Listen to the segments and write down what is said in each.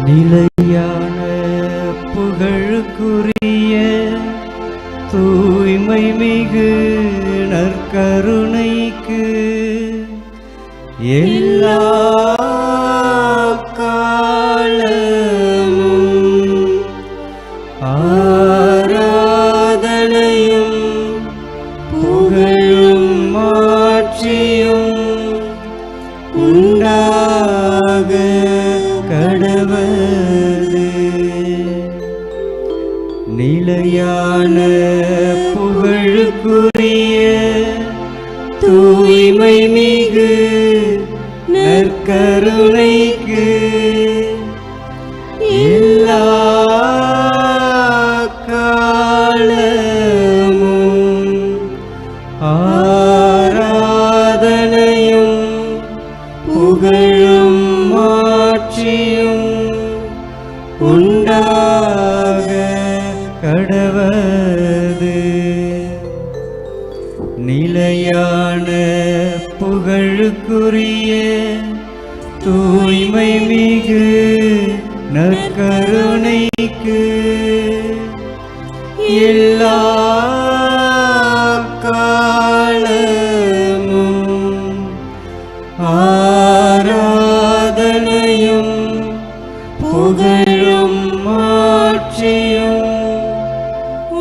நிலையான புகழுக்குரிய தூய்மை மிகு நற்கருணைக்கு எல்லா காலமும் ஆராதனையும் புகழும் மாட்சியும் உண்டாக கடவது. நிலையான புகழுக்குரிய தூய்மை மிகு நற்கருணைக்கு எல்லா காலமும் ஆராதனையும் புகழும் மாட்சியும் உண்டாக கடவது. நிலையான புகழுக்குரிய தூய்மை மிகு நற்கருணைக்கு எல்லா காலமும் ஆராதனையும் புகழும் மாட்சியும்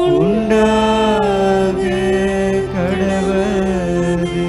உண்டாக கடவது.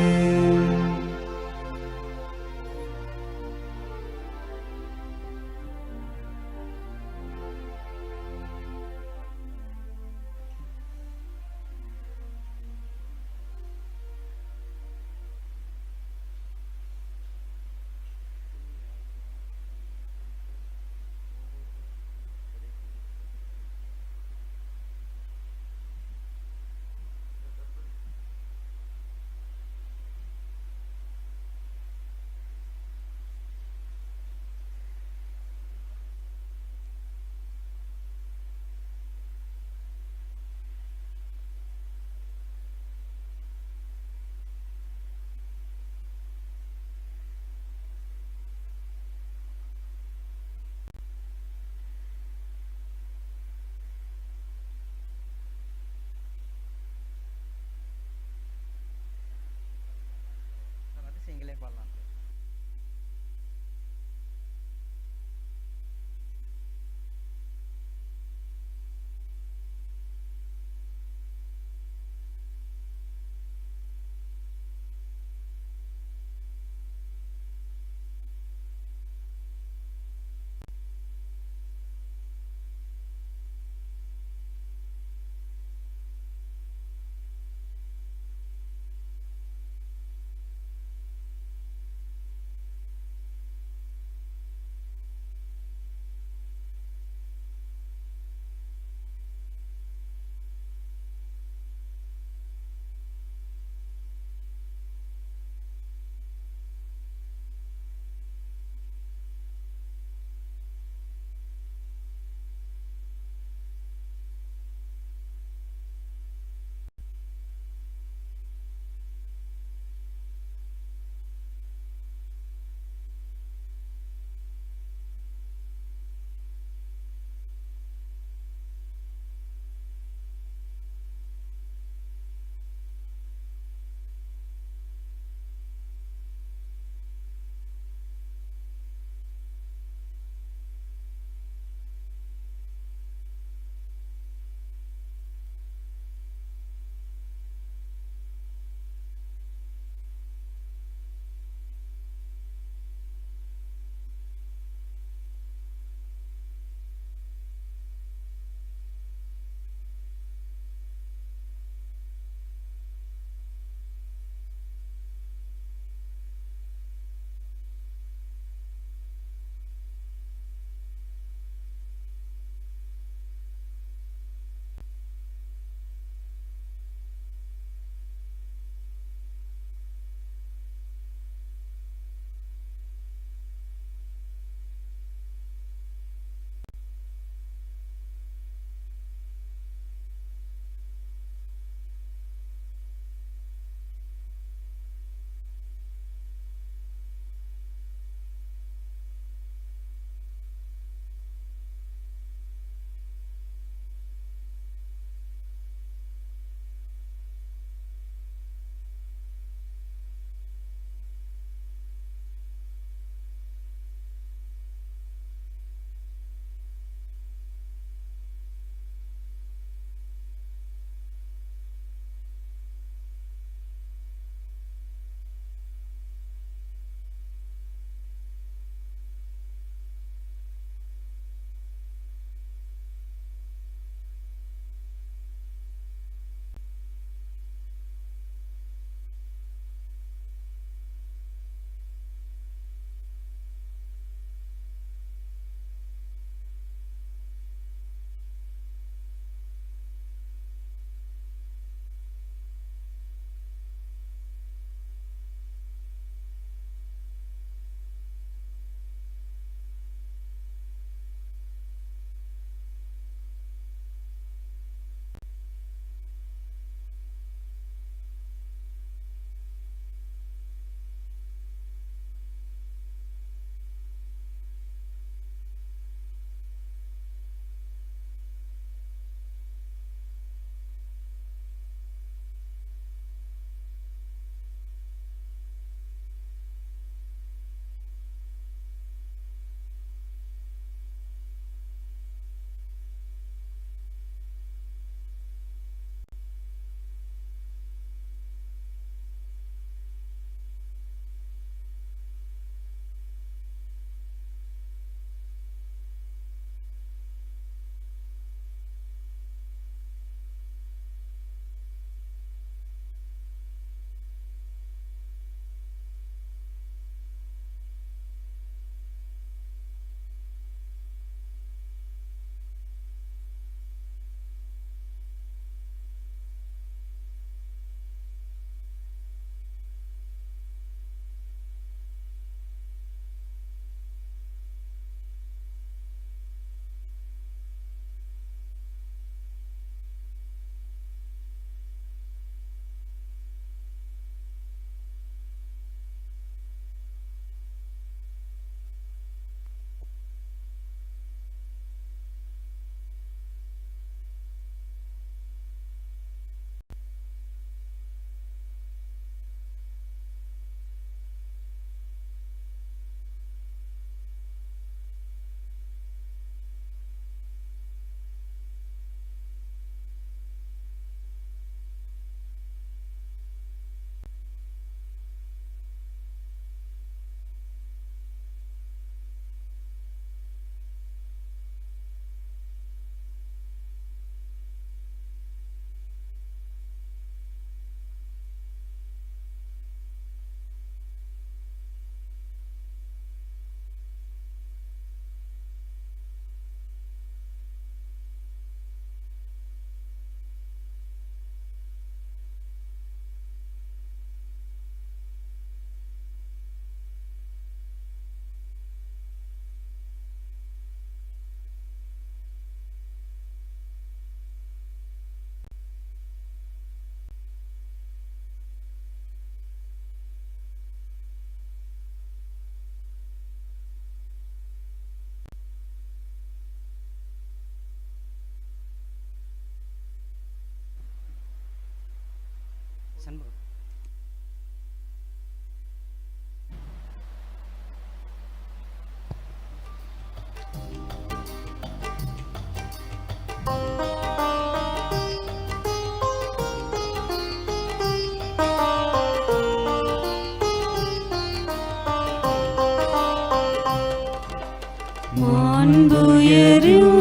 மாண்புயரும்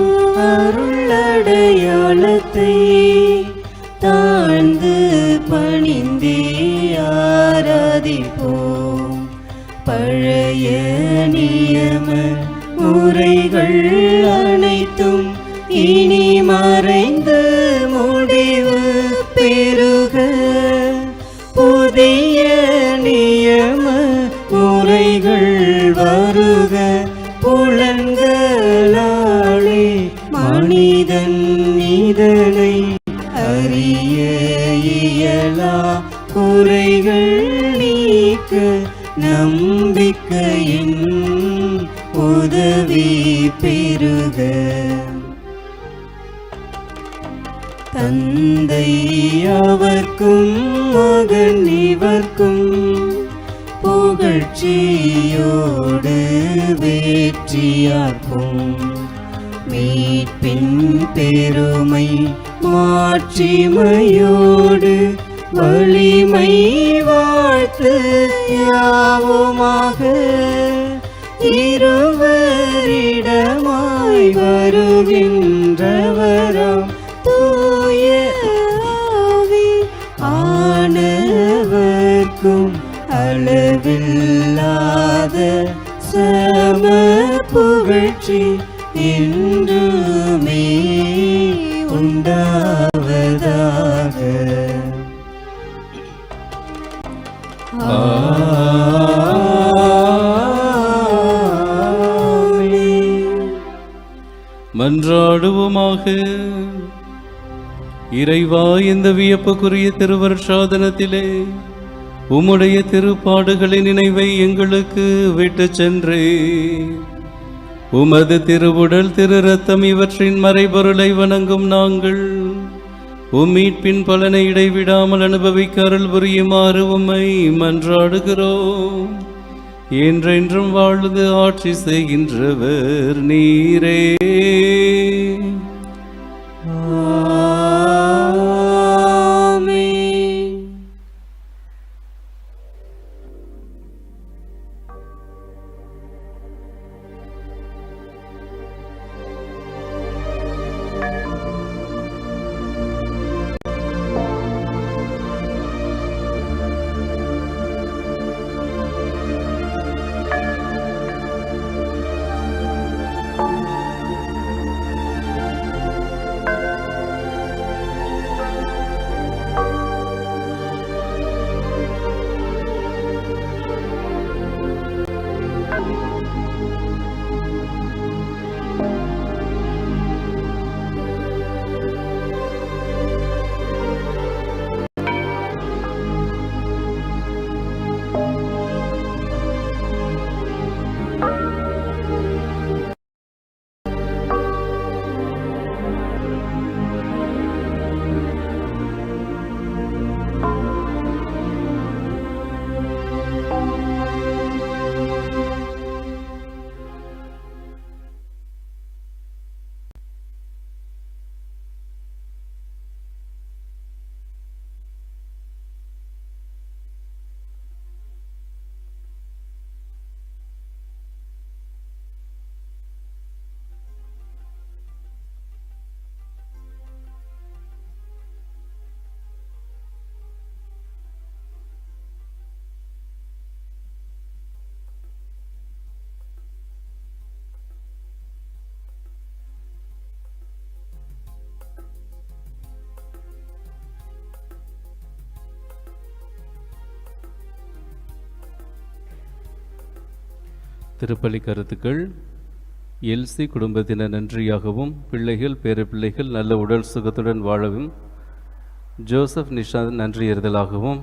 அருளடையாளத்தை தாழ்ந்து பணிந்தே ஆராதிப்போம். பழைய நியம முறைகள் அனைத்தும் இனி மறைந்து முடிவு பெறுக. புதிய நியம முறைகள் வருக. புலன்களாலே மனிதன் இதனை அறிய இயலா. குறைகள் நீக்க நம்பிக்கையின் உதவி பெறுக. தந்தை அவர்க்கும் மகன் இவர்க்கும் புகழ்ச்சியோடு வேற்றியார்க்கும். மீட்பின் பெருமை மாட்சிமையோடு வலிமை வாழ்த்து யாவுமாக. இருவரிடமாய் வருகின்றவராம் தூய ஆவி ஆனவர்க்கும் அளவில்லாத சம புகழ்ச்சி என்றுமே உண்டாவதாக. மன்றாடுவோமாக. இறைவா, இந்த வியப்புக்குரிய திருவருட்சாதனத்திலே உம்முடைய திருப்பாடுகளின் நினைவை எங்களுக்கு விட்டு சென்றே. உமது திருவுடல் திரு ரத்தம் இவற்றின் மறைபொருளை வணங்கும் நாங்கள் மீட்பின் பலனை இடைவிடாமல் அனுபவிக்க அருள் புரியுமாறு உம்மை மன்றாடுகிறோம். என்றென்றும் வாழ்ந்து ஆட்சி செய்கின்றவர் நீரே. திருப்பலி கருத்துக்கள். எல்சி குடும்பத்தினர் நன்றியாகவும் பிள்ளைகள் பேரப்பிள்ளைகள் நல்ல உடல் சுகத்துடன் வாழவும் ஜோசப் நிஷாந்த் நன்றியறிதலாகவும்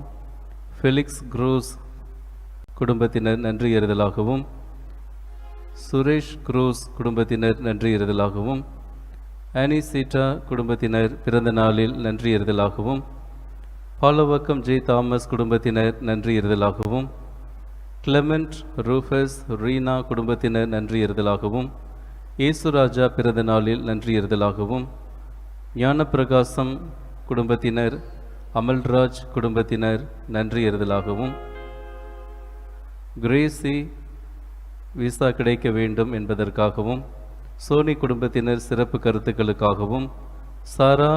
ஃபெலிக்ஸ் குரூஸ் குடும்பத்தினர் நன்றியறிதலாகவும் சுரேஷ் குரூஸ் குடும்பத்தினர் நன்றியறிதலாகவும் ஆனி சீட்டா குடும்பத்தினர் பிறந்த நாளில் நன்றியறிதலாகவும் பாலவக்கம் ஜே தாமஸ் குடும்பத்தினர் நன்றியறிதலாகவும், கிளமெண்ட் ரூஃபஸ் ரீனா குடும்பத்தினர் நன்றியறிதலாகவும், இயேசுராஜா பிறந்த நாளில் நன்றியறிதலாகவும், ஞானப்பிரகாசம் குடும்பத்தினர், அமல்ராஜ் குடும்பத்தினர் நன்றியறிதலாகவும், கிரேசி விசா கிடைக்க வேண்டும் என்பதற்காகவும், சோனி குடும்பத்தினர் சிறப்பு கருத்துக்களுக்காகவும், சாரா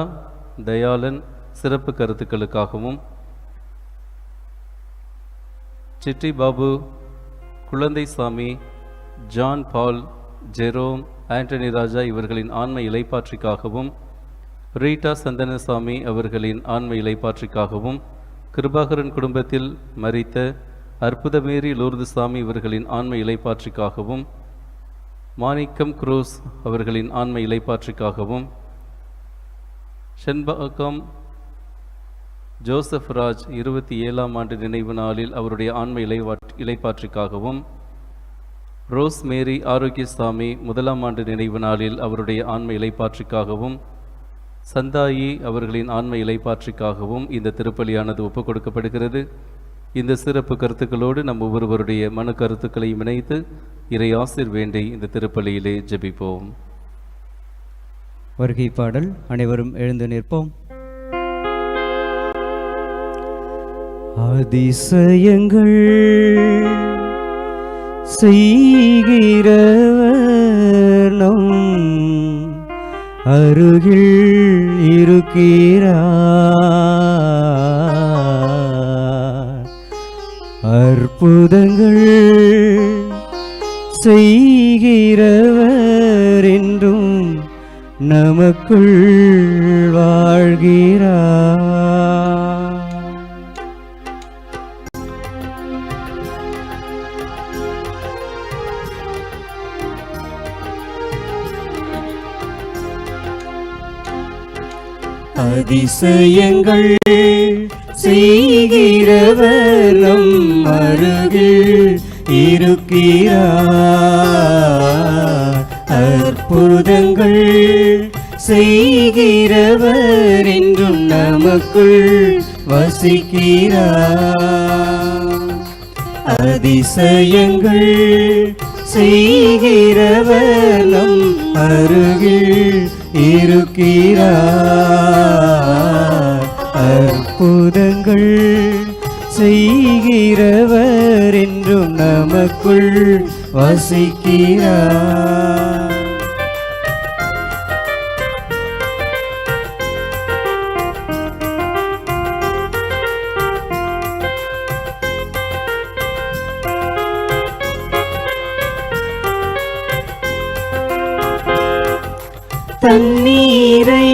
தயாளன் சிறப்பு கருத்துக்களுக்காகவும், Chitti Babu, Kuzhanthaisamy, John Paul, Jerome, Antony Raja இவர்களின் ஆன்ம இலைப்பாற்றிக்காகவும், ரீட்டா சந்தனசாமி அவர்களின் ஆன்ம இலைப்பாற்றிக்காகவும், கிருபாகரன் குடும்பத்தில் மரித்த அற்புதமேரி லூர்துசாமி இவர்களின் ஆன்ம இலைப்பாற்றிக்காகவும், மாணிக்கம் குரூஸ் அவர்களின் ஆன்ம இலைப்பாற்றிக்காகவும், ஷென்பாக்கம் ஜோசப் ராஜ் 27ஆம் ஆண்டு நினைவு நாளில் அவருடைய ஆன்ம இலைப்பாற்றிக்காகவும், ரோஸ் மேரி ஆரோக்கியசாமி 1ஆம் ஆண்டு நினைவு நாளில் அவருடைய ஆன்ம இலைப்பாற்றிக்காகவும், சந்தாயி அவர்களின் ஆன்ம இலைப்பாற்றிக்காகவும் இந்த திருப்பலியானது ஒப்புக் கொடுக்கப்படுகிறது. இந்த சிறப்பு கருத்துக்களோடு நம் ஒவ்வொருவருடைய மனு கருத்துக்களையும் இணைத்து இறை ஆசிர் வேண்டி இந்த திருப்பலியிலே ஜெபிப்போம். வருகை பாடல். அனைவரும் எழுந்து நிற்போம். அதிசயங்கள் செய்கிறவர் நம் அருகில் இருக்கிறார். அற்புதங்கள் செய்கிறவர் என்றும் நமக்குள் வாழ்கிறார். அதிசயங்கள் செய்கிறவர் நம் அருகில் இருக்கிறார். அற்புதங்கள் செய்கிறவர் என்றும் நமக்குள் வசிக்கிறார். அதிசயங்கள் செய்கிறவர் நம் அருகில் இருக்கிறார். அற்புதங்கள் செய்கிறவர் என்றும் நமக்குள் வசிக்கிறார். தண்ணீரை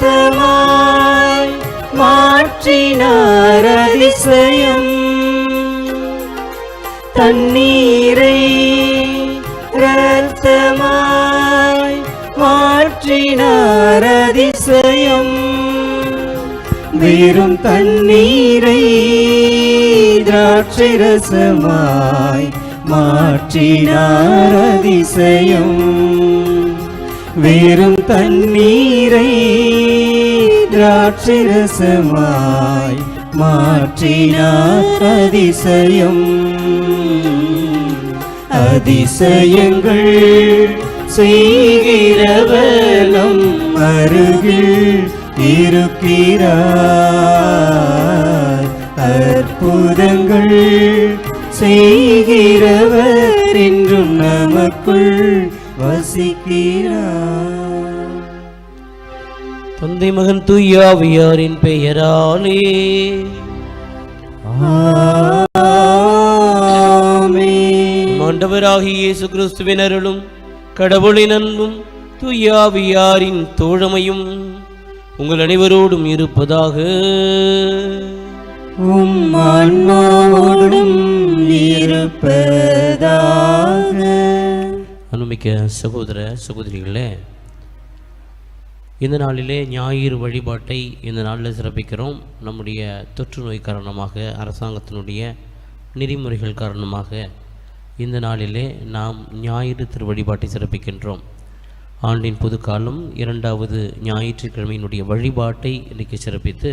இரத்தமாய் மாற்றினார் அதிசயம். தண்ணீரை இரத்தமாய் மாற்றினார் அதிசயம். வெறும் தண்ணீரை திராட்சரசமாய் மாற்றினார் அதிசயம். வெறும் தண்ணீரை திராட்சரசமாய் மாற்றினார் அதிசயம். அதிசயங்கள் செய்கிறவர் நம் அருகில் இருக்கிறார். அற்புதங்கள் செய்கிறவர் என்றும் நமக்குள் வசிக்கிறார். தந்தை மகன் தூய ஆவியாரின் பெயராலே ஆமென். ஆண்டவராகிய இயேசு கிறிஸ்துவின் அருளும் கடவுளின் அன்பும் தூய ஆவியாரின் தோழமையும் உங்கள் அனைவரோடும் இருப்பதாக. உம் ஆன்மாவோடும் இருப்பதாக. அன்புமிக்க சகோதர சகோதரிகளே, இந்த நாளிலே ஞாயிறு வழிபாட்டை இந்த நாளில் சிறப்பிக்கிறோம். நம்முடைய தொற்று நோய் காரணமாக, அரசாங்கத்தினுடைய நெறிமுறைகள் காரணமாக இந்த நாளிலே நாம் ஞாயிறு திருவழிபாட்டை சிறப்பிக்கின்றோம். ஆண்டின் புதுக்காலம் 2வது ஞாயிற்றுக்கிழமையினுடைய வழிபாட்டை இன்றைக்கு சிறப்பித்து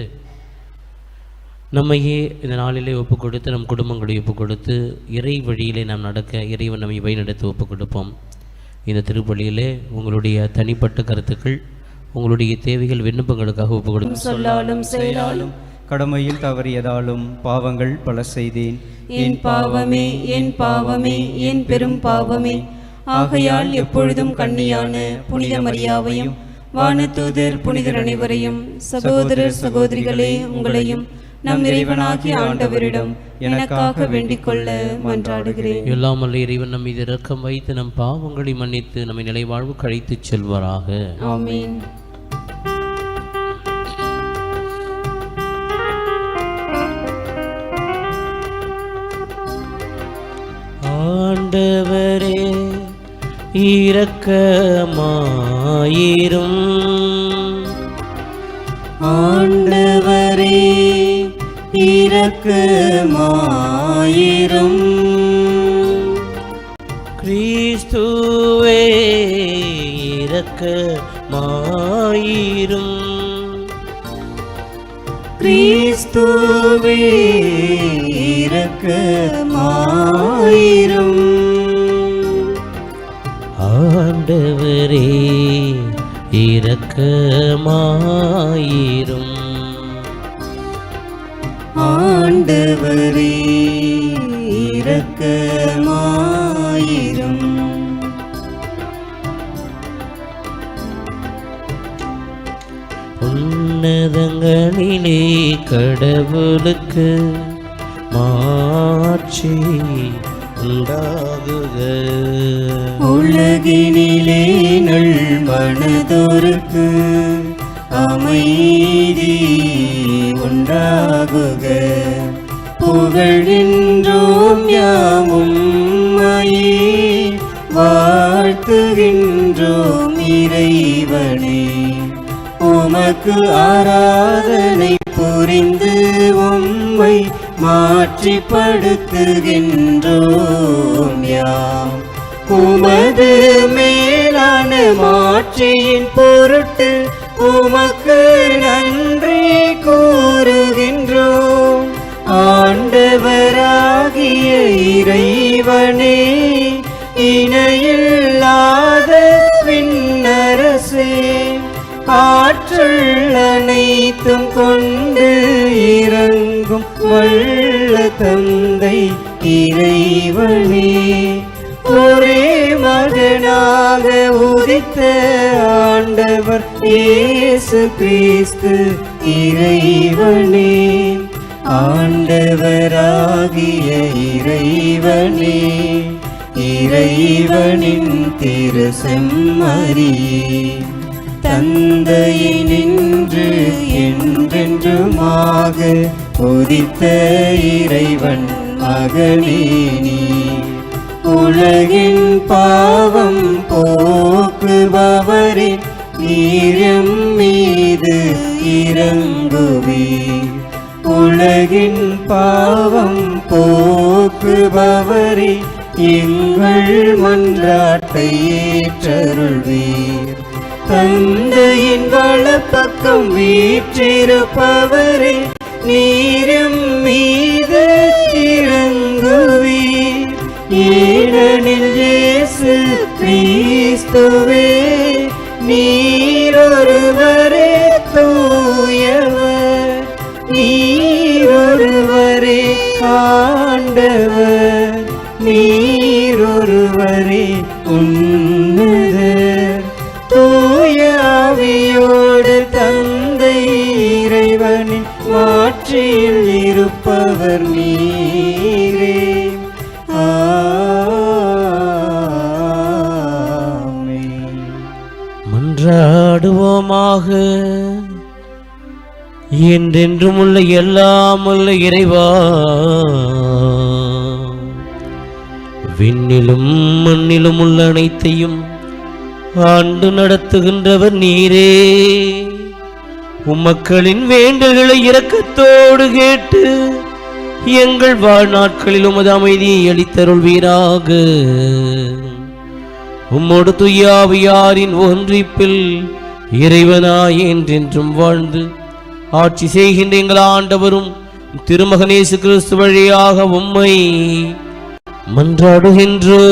நம்மையே இந்த நாளிலே ஒப்புக் கொடுத்து நம் குடும்பங்களை ஒப்புக் கொடுத்து இறை வழியிலே நாம் நடக்க இறைவன் நம்மை வழிநடத்தி ஒப்புக் கொடுப்போம். இந்த திருப்பலியிலே உங்களுடைய தனிப்பட்ட கருத்துக்கள், உங்களுடைய தேவைகள், விண்ணப்பங்களுக்காக ஒப்புக் கொடுத்து சொல்லாலும் செயலாலும் கடமையில் தவறியதாலும் பாவங்கள் பல செய்தேன். என் பாவமே, என் பாவமே, என் பெரும் பாவமே. ஆகையால் எப்பொழுதும் கன்னியான புனித மரியாவையும் வானதூதர் புனிதர் அனைவரையும், சகோதரர் சகோதரிகளே உங்களையும் நம் இறைவனாகிய ஆண்டவரிடம் எனக்காக வேண்டிக் கொள்ள மன்றாடுகிறேன். எல்லாம் வல்ல இறைவன் நம் மீது இரக்கம் வைத்து நம் பாவங்களை மன்னித்து நம்மை நிலைவாழ்வு கழித்துச் செல்வாராக. ஆமென். ஆண்டவரே இரக்கமாயிரும். ஆண்டவரே இரக்கமாயிரும். கிறிஸ்துவே இரக்கமாயிரும். கிறிஸ்துவே இரக்கமாயிரும். ஆண்டவரே இரக்கமாயிரும். ஆண்டவரே இரக்கமாயிரும். உன்னதங்களிலே கடவுளுக்கு மாட்சி உண்டாகுக. உலகினிலே நல்மனதோருக்கு அமைதி உண்டாகுக. புகழ்கின்றோம் யாமும் உம்மையே, வாழ்த்துகின்றோம் இறைவனே. உமக்கு ஆராதனை புரிந்து உம்மை மாற்றிப்படுத்துகின்றோம் யாம். உமது மேலான மாட்சியின் பொருட்டு உமக்கு நன்றி கூறுகின்றோம். ஆண்டவராகிய இறைவனே, இணையில்லாத விண்ணரசே, ஆற்றல் அனைத்தும் கொண்டு இறங்கும் வல்ல தந்தை இறைவனே, ஒரே மகனாக உதித்த ஆண்டவர் இயேசு கிறிஸ்து இறைவனே. ஆண்டவராகிய இறைவனே, இறைவனின் திரு செம்மறியே, தந்தையை நின்று என்றென்றுமாக உதித்த இறைவன் மகனே நீ. உலகின் பாவம் போக்குபவரே, நீரம் மீது இறங்குவீர். உலகின் பாவம் போக்குபவரே, எங்கள் மன்றாட்டை ஏற்றருள்வீர். தந்தையின் வலப்பக்கம் வீற்றிருப்பவரே, நீரம் மீது இறங்குவீர். ஏனெனில் இயேசு கிறிஸ்துவே, நீரொருவரே தூயவர், நீரொருவரே ஆண்டவர், நீரொருவரே உன்னதர். தூய ஆவியோடு தந்தை இறைவனின் மாட்சியில் இருப்பவர் நீரே. ஆமென். மன்றாடுவோமாக. என்றென்றும் உள்ள எல்லாம் உள்ள இறைவா, விண்ணிலும் மண்ணிலும் உள்ள அனைத்தையும் ஆண்டு நடத்துகின்றவர் நீரே. உம்மக்களின் வேண்டல்களை இரக்கத்தோடு கேட்டு எங்கள் வாழ்நாட்களில் உமது அமைதியை அளித்தருள்வீராக. உம்மோடு துய்யாவியாரின் ஒன்றிப்பில் இறைவனாய் என்றென்றும் வாழ்ந்து ஆட்சி செய்கின்ற எங்கள் ஆண்டவரும் திருமகனேசு கிறிஸ்து வழியாக உம்மை மன்றாடுகின்றோ.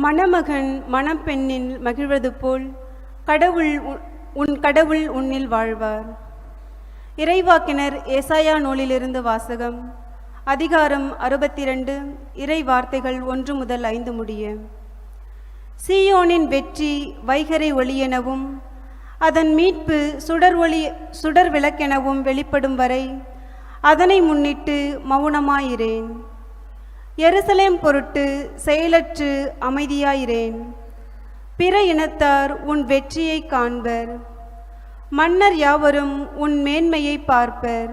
மணமகன் மணப்பெண்ணில் மகிழ்வது போல் கடவுள் உன்னில் வாழ்வார். இறைவாக்கினர் ஏசாயா நூலிலிருந்து வாசகம். அதிகாரம் 62, இறை வார்த்தைகள் 1 முதல் 5 முடிய. சீயோனின் வெற்றி வைகரை ஒளியெனவும் அதன் மீட்பு சுடர் விளக்கெனவும் வெளிப்படும் வரை அதனை முன்னிட்டு மௌனமாயிரேன். எருசலேம் பொருட்டு செயலற்று அமைதியாயிரேன். பிற இனத்தார் உன் வெற்றியை காண்பர். மன்னர் யாவரும் உன் மேன்மையை பார்ப்பர்.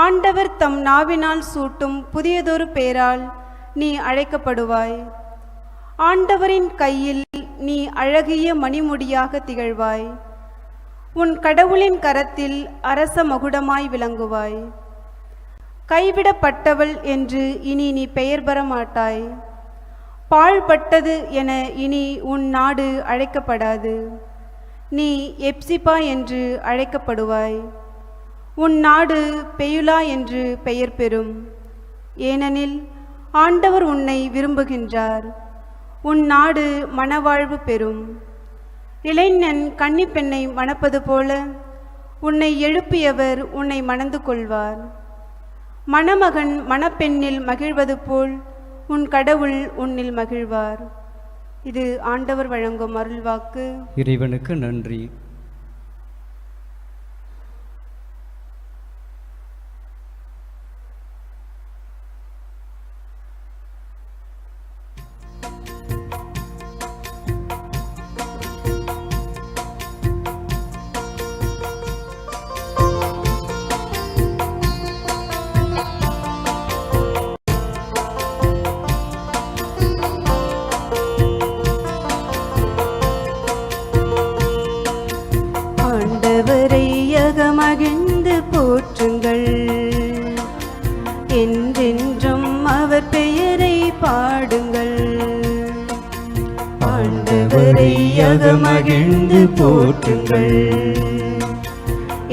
ஆண்டவர் தம் நாவினால் சூட்டும் புதியதொரு பெயரால் நீ அழைக்கப்படுவாய். ஆண்டவரின் கையில் நீ அழகிய மணிமுடியாக திகழ்வாய். உன் கடவுளின் கரத்தில் அரச மகுடமாய் விளங்குவாய். கைவிடப்பட்டவள் என்று இனி நீ பெயர் பெற மாட்டாய். பாழ்பட்டது என இனி உன் நாடு அழைக்கப்படாது. நீ எப்சிபா என்று அழைக்கப்படுவாய். உன் நாடு பெயுலா என்று பெயர் பெறும். ஏனெனில் ஆண்டவர் உன்னை விரும்புகின்றார். உன் நாடு மனவாழ்வு பெறும். இளைஞன் கன்னிப்பெண்ணை மணப்பது போல உன்னை எழுப்பியவர் உன்னை மணந்து கொள்வார். மணமகன் மணப்பெண்ணில் மகிழ்வது போல் உன் கடவுள் உன்னில் மகிழ்வார். இது ஆண்டவர் வழங்கும் அருள்வாக்கு. இறைவனுக்கு நன்றி. மகிழ்ந்து போற்றுங்கள். என்றென்றும் அவர் பெயரை பாடுங்கள். ஆண்டவரை அகமகிழ்ந்து போற்றுங்கள்.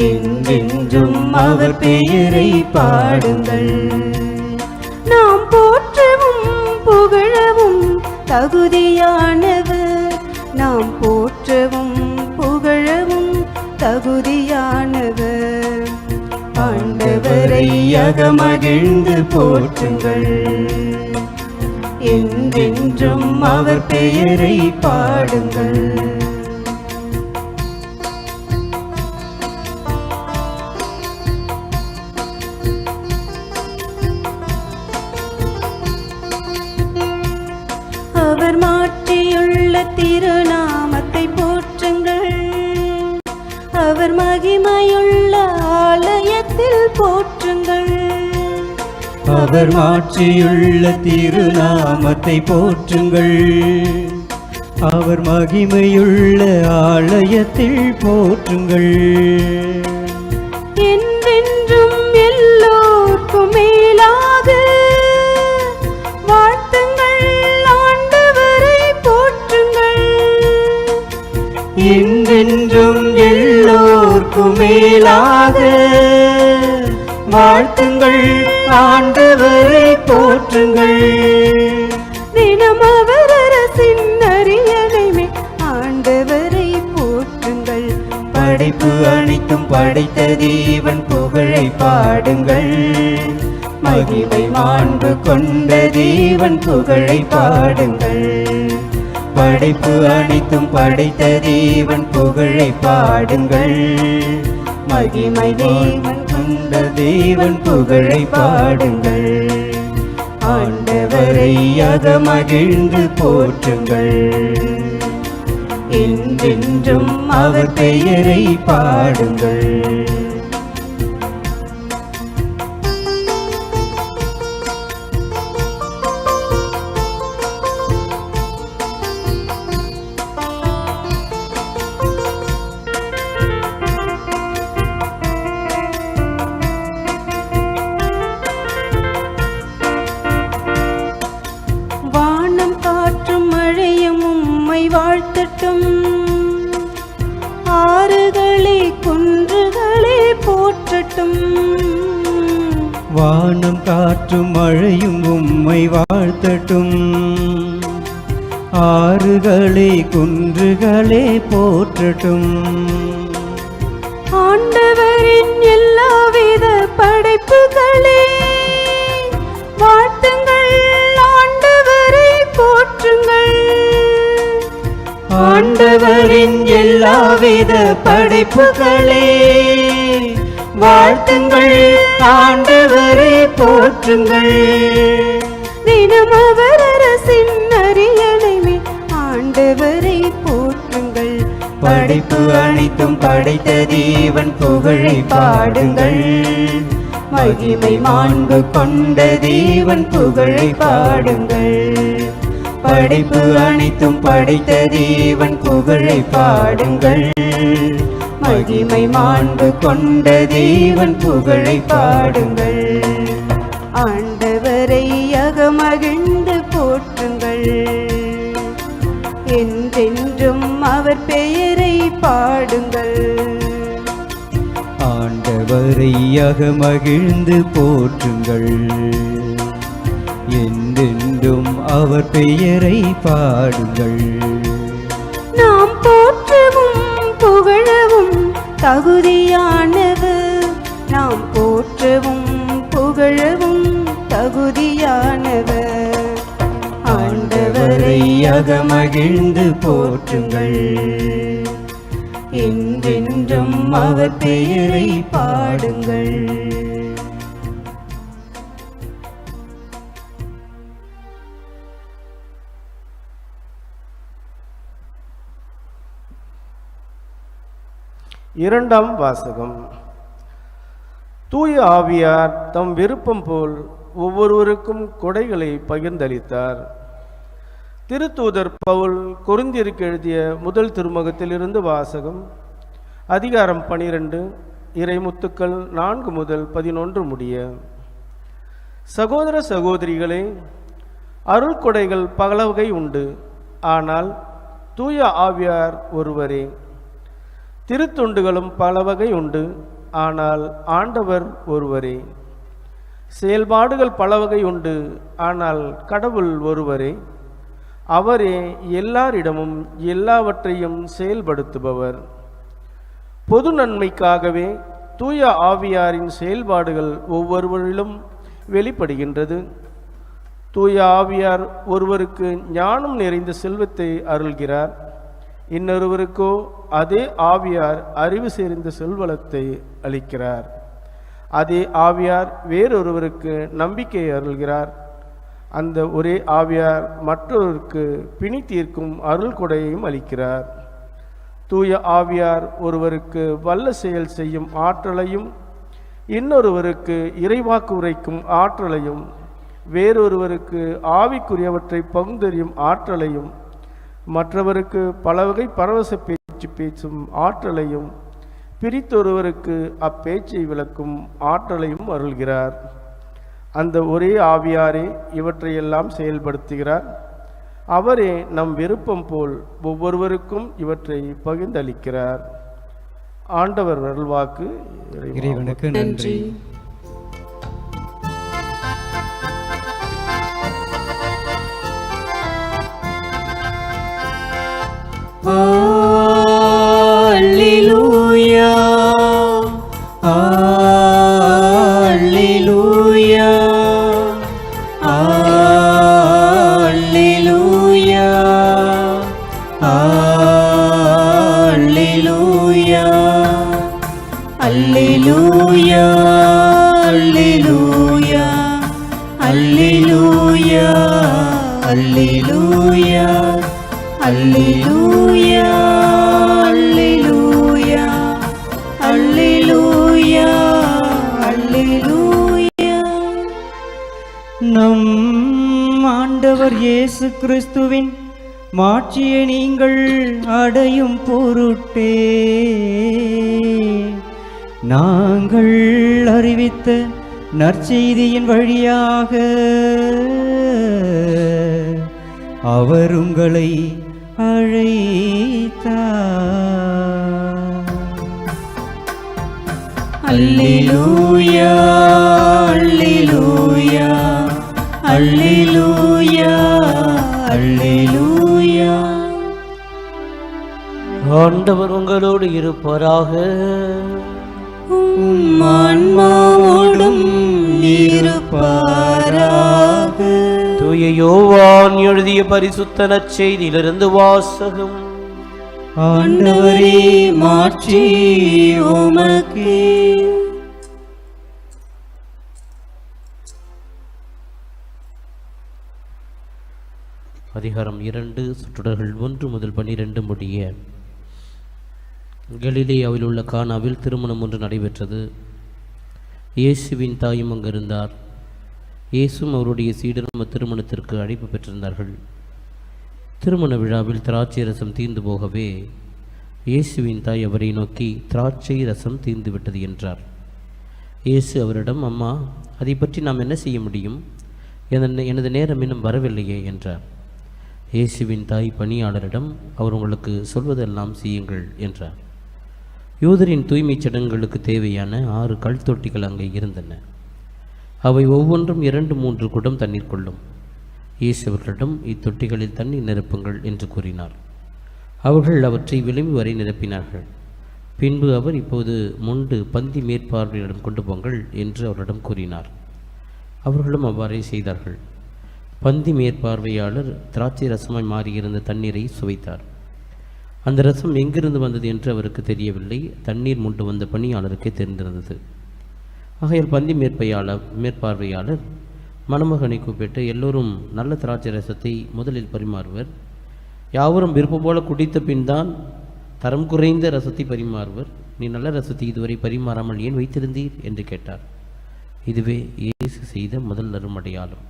என்றென்றும் அவர் பெயரை பாடுங்கள். நாம் போற்றவும் புகழவும் தகுதியானவர். நாம் போற்றவும் புகழவும் தகுதியானவர். ஆண்டவரை அகமகிழ்ந்து போற்றுங்கள். என்றென்றும் அவர் பெயரை பாடுங்கள். அவர் மாற்றியுள்ள திருநாமத்தை போற்றுங்கள். அவர் மகிமையுள்ள ஆலயத்தில் போற்றுங்கள். அவர் மாற்றியுள்ள திருநாமத்தை போற்றுங்கள். அவர் மகிமையுள்ள ஆலயத்தில் போற்றுங்கள். என்றென்றும் எல்லோர்க்கும் மேலாக வாழ்த்துங்கள். ஆண்டவரை போற்றுங்கள். என்றென்றும் எல்லோர்க்கும் மேலாக வாழ்த்துங்கள். ஆண்டவரை போற்றுங்கள். தினம் அவர் அரசின் அரியணை ஆண்டவரை போற்றுங்கள். படைப்பு அனைத்தும் படைத்த தேவன் புகழை பாடுங்கள். மகிமை மாண்பு கொண்ட தேவன் புகழை பாடுங்கள். படைப்பு அனைத்தும் படைத்த தேவன் புகழை பாடுங்கள். மகிமை தேவன் கொண்ட தேவன் புகழை பாடுங்கள். ஆண்டவரை அகமகிழ்ந்து போற்றுங்கள். என்றென்றும் அவர் பெயரை பாடுங்கள். வாழ்த்தட்டும். வானம் காற்றும் மழையும் உம்மை வாழ்த்தட்டும். ஆறுகளே குன்றுகளே போற்றட்டும். ஆண்டவரின் எல்லாவித படைப்புகளே வாழ்த்துங்கள், ஆண்டவரை போற்றுங்கள். ஆண்டவரின் எல்லாவித படைப்புகளே வாழ்த்துங்கள், ஆண்டவரை போற்றுங்கள். தினம் அவர் அரசின் அரியணைமே ஆண்டவரை போற்றுங்கள். படைப்பு அனைத்தும் படைத்த தேவன் புகழை பாடுங்கள். மகிமை மாண்பு கொண்ட தேவன் புகழை பாடுங்கள். படைப்பு அனைத்தும் படைத்த தேவன் புகழை பாடுங்கள். மகிமை மாண்பு கொண்ட தேவன் புகழை பாடுங்கள். ஆண்டவரை அகமகிழ்ந்து போற்றுங்கள். என்றென்றும் அவர் பெயரை பாடுங்கள். ஆண்டவரை அகமகிழ்ந்து போற்றுங்கள். என்றென்றும் அவர் பெயரை பாடுங்கள். நாம் போற்றவும் புகழவும் தகுதியானவர். நாம் போற்றவும் புகழவும் தகுதியானவர். ஆண்டவரை அகமகிழ்ந்து போற்றுங்கள். என்றென்றும் அவர் பெயரை பாடுங்கள். இரண்டாம் வாசகம். தூய ஆவியார் தம் விருப்பம் போல் ஒவ்வொருவருக்கும் கொடைகளை பகிர்ந்தளித்தார். திருத்தூதர் பவுல் கொரிந்தியருக்கு எழுதிய முதல் திருமுகத்திலிருந்து வாசகம். அதிகாரம் 12, இறைமுத்துக்கள் 4 முதல் 11 முடிய. சகோதர சகோதரிகளே, அருள் கொடைகள் பல வகை உண்டு, ஆனால் தூய ஆவியார் ஒருவரே. திருத்தொண்டுகளும் பல வகை உண்டு, ஆனால் ஆண்டவர் ஒருவரே. செயல்பாடுகள் பல வகை உண்டு, ஆனால் கடவுள் ஒருவரே. அவரே எல்லாரிடமும் எல்லாவற்றையும் செயல்படுத்துபவர். பொது நன்மைக்காகவே தூய ஆவியாரின் செயல்பாடுகள் ஒவ்வொருவரிலும் வெளிப்படுகின்றது. தூய ஆவியார் ஒருவருக்கு ஞானம் நிறைந்த செல்வத்தை அருள்கிறார், இன்னொருவருக்கோ அதே ஆவியார் அறிவு சேர்ந்த செல்வளத்தை அளிக்கிறார். அதே ஆவியார் வேறொருவருக்கு நம்பிக்கை அருள்கிறார். அந்த ஒரே ஆவியார் மற்றொருவருக்கு பிணி தீர்க்கும் அருள் கொடையையும் அளிக்கிறார். தூய ஆவியார் ஒருவருக்கு வல்ல செயல் செய்யும் ஆற்றலையும், இன்னொருவருக்கு இறைவாக்கு உரைக்கும் ஆற்றலையும், வேறொருவருக்கு ஆவிக்குரியவற்றை பகுந்தறியும் ஆற்றலையும், மற்றவருக்கு பல வகை பரவச பேச்சு பேசும் ஆற்றலையும், பிரித்தொருவருக்கு அப்பேச்சை விளக்கும் ஆற்றலையும் அருள்கிறார். அந்த ஒரே ஆவியாரே இவற்றையெல்லாம் செயல்படுத்துகிறார். அவரே நம் விருப்பம் போல் ஒவ்வொருவருக்கும் இவற்றை பகிர்ந்தளிக்கிறார். ஆண்டவர் அருள்வாக்கு. இறைவனுக்கு நன்றி. Alleluia, Alleluia, Alleluia, Alleluia, Alleluia, Alleluia, Alleluia, Alleluia, Alleluia, Alleluia, Alleluia, Alleluia. நம் ஆண்டவர் இயேசு கிறிஸ்துவின் மாட்சியை நீங்கள் அடையும் பொருட்டே நாங்கள் அறிவித்த நற்செய்தியின் வழியாக அவர் உங்களை அழைத்தார். அல்லேலூயா அல்லேலூயா அல்லேலூயா அல்லேலூயா. ஆண்டவர் உங்களோடு இருப்பாராக. உம் ஆன்மாவோடும் இருப்பாராக. தூய யோவான் எழுதிய பரிசுத்த நற்செய்தியிலிருந்து வாசகம். ஆண்டவரே மாட்சி உமக்கே. அதிகாரம் 2 சுற்றுடர்கள் 1 முதல் 12 முடிய. கலிலேயாவில் உள்ள கானாவில் திருமணம் ஒன்று நடைபெற்றது. இயேசுவின் தாயும் அங்கிருந்தார். இயேசுவும் அவருடைய சீடரும் திருமணத்திற்கு அழைப்பு பெற்றிருந்தார்கள். திருமண விழாவில் திராட்சை ரசம் தீர்ந்து போகவே இயேசுவின் தாய் அவரை நோக்கி, திராட்சை ரசம் தீர்ந்து விட்டது என்றார். இயேசு அவரிடம், அம்மா, அதை பற்றி நாம் என்ன செய்ய முடியும்? எனது நேரம் இன்னும் வரவில்லையே என்றார். இயேசுவின் தாய் பணியாளரிடம், அவர் உங்களுக்கு சொல்வதெல்லாம் செய்யுங்கள் என்றார். யூதரின் தூய்மைச் சடங்குகளுக்கு தேவையான 6 கல் தொட்டிகள் அங்கே இருந்தன. அவை ஒவ்வொன்றும் 2-3 குடம் தண்ணீர் கொள்ளும். இயேசு அவர்களிடம், இத்தொட்டிகளில் தண்ணீர் நிரப்புங்கள் என்று கூறினார். அவர்கள் அவற்றை விளிம்பு வரை நிரப்பினார்கள். பின்பு அவர், இப்போது முண்டு பந்தி மேற்பார்வையிடம் கொண்டு போங்கள் என்று அவரிடம் கூறினார். அவர்களும் அவ்வாறே செய்தார்கள். பந்தி மேற்பார்வையாளர் திராட்சை ரசமாய் மாறியிருந்த தண்ணீரை சுவைத்தார். அந்த ரசம் எங்கிருந்து வந்தது என்று அவருக்கு தெரியவில்லை. தண்ணீர் முண்டு வந்த பணியாளருக்கே தெரிந்திருந்தது. ஆகையால் பந்தி மேற்பார்வையாளர் மணமகனை கூப்பிட்டு, எல்லோரும் நல்ல திராட்சை ரசத்தை முதலில் பரிமாறுவர், யாவரும் விருப்பம் போல குடித்த பின் தான் தரம் குறைந்த ரசத்தை பரிமாறுவர். நீ நல்ல ரசத்தை இதுவரை பரிமாறாமல் ஏன் வைத்திருந்தீர் என்று கேட்டார். இதுவே இயேசு செய்த முதல் அருமடையாளம்.